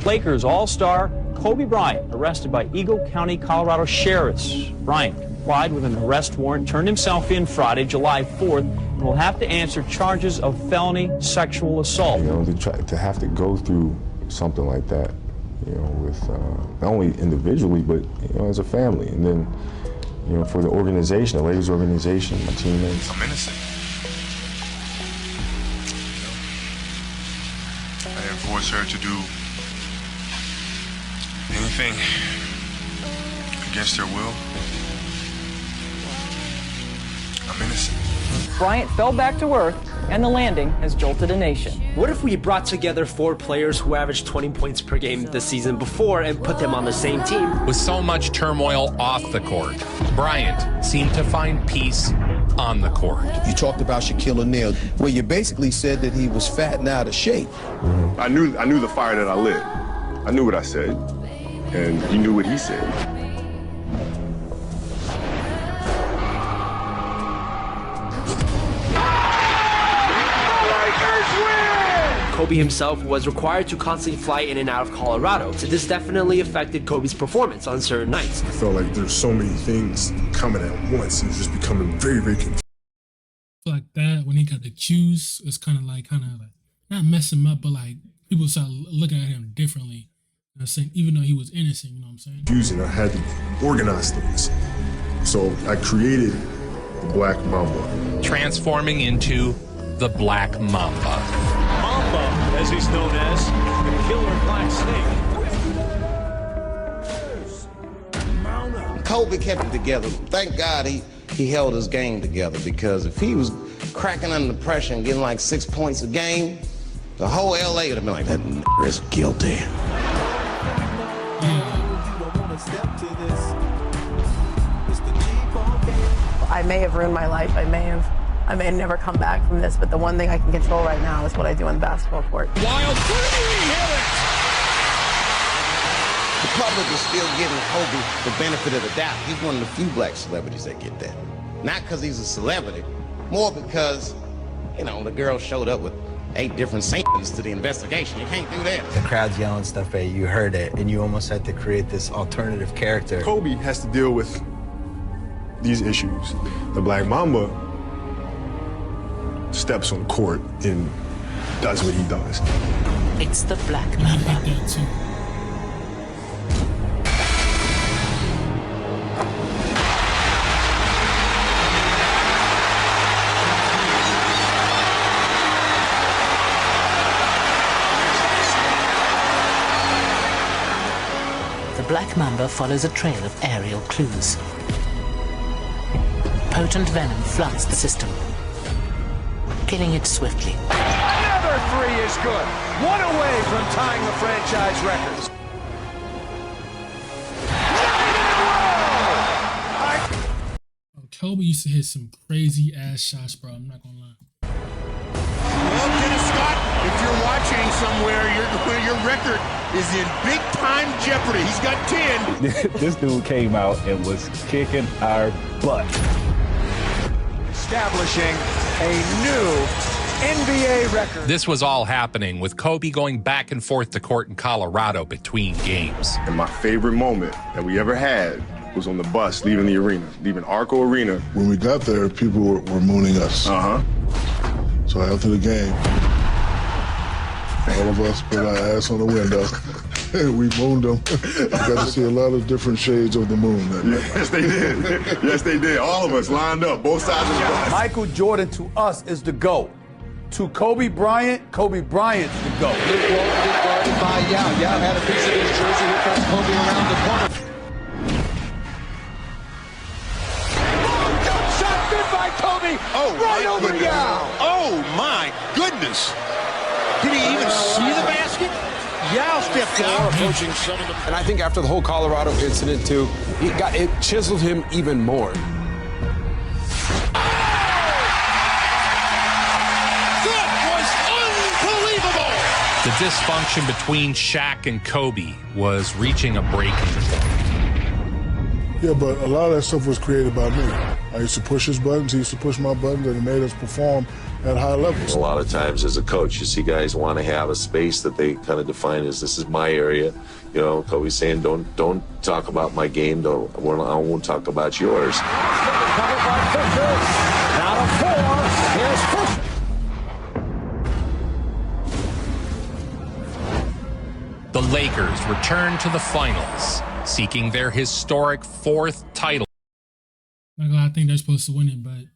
Lakers All-Star Kobe Bryant arrested by Eagle County, Colorado sheriffs. Bryant complied with an arrest warrant, turned himself in Friday, July 4th, and will have to answer charges of felony sexual assault. You know, to have to go through something like that, you know, with not only individually, but, you know, as a family. And then, you know, for the organization, the Lakers organization, my teammates. I'm innocent. I didn't force her to do anything against her will. I'm innocent. Bryant fell back to earth, and the landing has jolted a nation. What if we brought together 4 players who averaged 20 points per game the season before and put them on the same team? With so much turmoil off the court, Bryant seemed to find peace on the court. You talked about Shaquille O'Neal, where you basically said that he was fat and out of shape. I knew the fire that I lit. I knew what I said, and he knew what he said. Kobe himself was required to constantly fly in and out of Colorado, so this definitely affected Kobe's performance on certain nights. I felt like there's so many things coming at once, and it's just becoming very, very confusing. Like that, when he got the cues, it's kind of like not mess him up, but like people start looking at him differently. You know what I'm saying? Even though he was innocent, you know what I'm saying? Confusing. I had to organize things. So I created the Black Mamba. Transforming into the Black Mamba. Mamba, as he's known as, the killer black snake. Kobe kept it together. Thank God he held his game together, because if he was cracking under pressure and getting like 6 points a game, the whole LA would have been like, that nigga is guilty. I may have ruined my life. I may have never come back from this, but the one thing I can control right now is what I do on the basketball court. Wild three, hit it! The public is still giving Kobe the benefit of the doubt. He's one of the few black celebrities that get that. Not because he's a celebrity, more because, you know, the girl showed up with 8 different sanctions to the investigation. You can't do that. The crowd's yelling stuff at you, you heard it, and you almost had to create this alternative character. Kobe has to deal with these issues. The Black Mamba steps on the court and does what he does. It's the Black Mamba. The Black Mamba follows a trail of aerial clues. Potent venom floods the system, killing it swiftly. Another three is good. One away from tying the franchise records. Kobe used to hit some crazy ass shots, bro. I'm not gonna lie. Well, Dennis Scott, if you're watching somewhere, your record is in big time jeopardy. He's got 10. This dude came out and was kicking our butt. Establishing a new NBA record. This was all happening with Kobe going back and forth to court in Colorado between games. And my favorite moment that we ever had was on the bus leaving the arena, leaving Arco Arena. When we got there, people were mooning us. So after the game, all of us put our ass on the window and we mooned them. I got to see a lot of different shades of the moon that night. Yes, they did. Yes, they did. All of us lined up, both sides of the bus. Michael Jordan to us is the GOAT. To Kobe Bryant's the GOAT. Good guarded by Yao. Yao had a piece of his jersey. Here comes Kobe around the corner. Shot good by Kobe. Oh, right over Yao. Oh, my goodness. Did he even see the basket? Yao stepped out. Approaching 7. And I think after the whole Colorado incident, too, it chiseled him even more. That was unbelievable. The dysfunction between Shaq and Kobe was reaching a breaking point. Yeah, but a lot of that stuff was created by me. I used to push his buttons, he used to push my buttons, and it made us perform at high levels. A lot of times as a coach, you see guys want to have a space that they kind of define as this is my area. You know, Kobe's saying, don't talk about my game, I won't talk about yours. Covered by Fisher. Out of 4. Here's Fisher. The Lakers return to the finals, seeking their historic 4th title. I think they're supposed to win it, but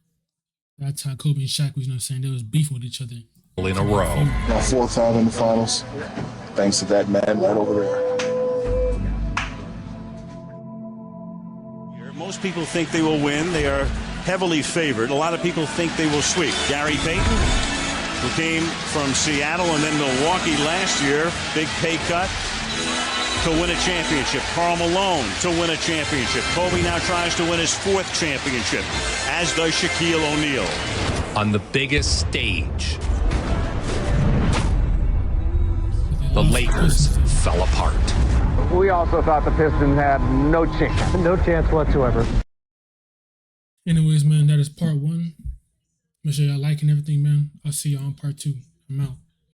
that time Kobe and Shaq was, saying they was beefing with each other. In a row. My 4th time in the finals, thanks to that man right over there. Most people think they will win. They are heavily favored. A lot of people think they will sweep. Gary Payton, who came from Seattle and then Milwaukee last year, big pay cut to win a championship. Karl Malone to win a championship. Kobe now tries to win his 4th championship, as does Shaquille O'Neal. On the biggest stage, the Lakers fell apart. We also thought the Pistons had no chance. No chance whatsoever. Anyways, man, that is part 1. Make sure y'all liking everything, man. I'll see y'all on part 2. I'm out.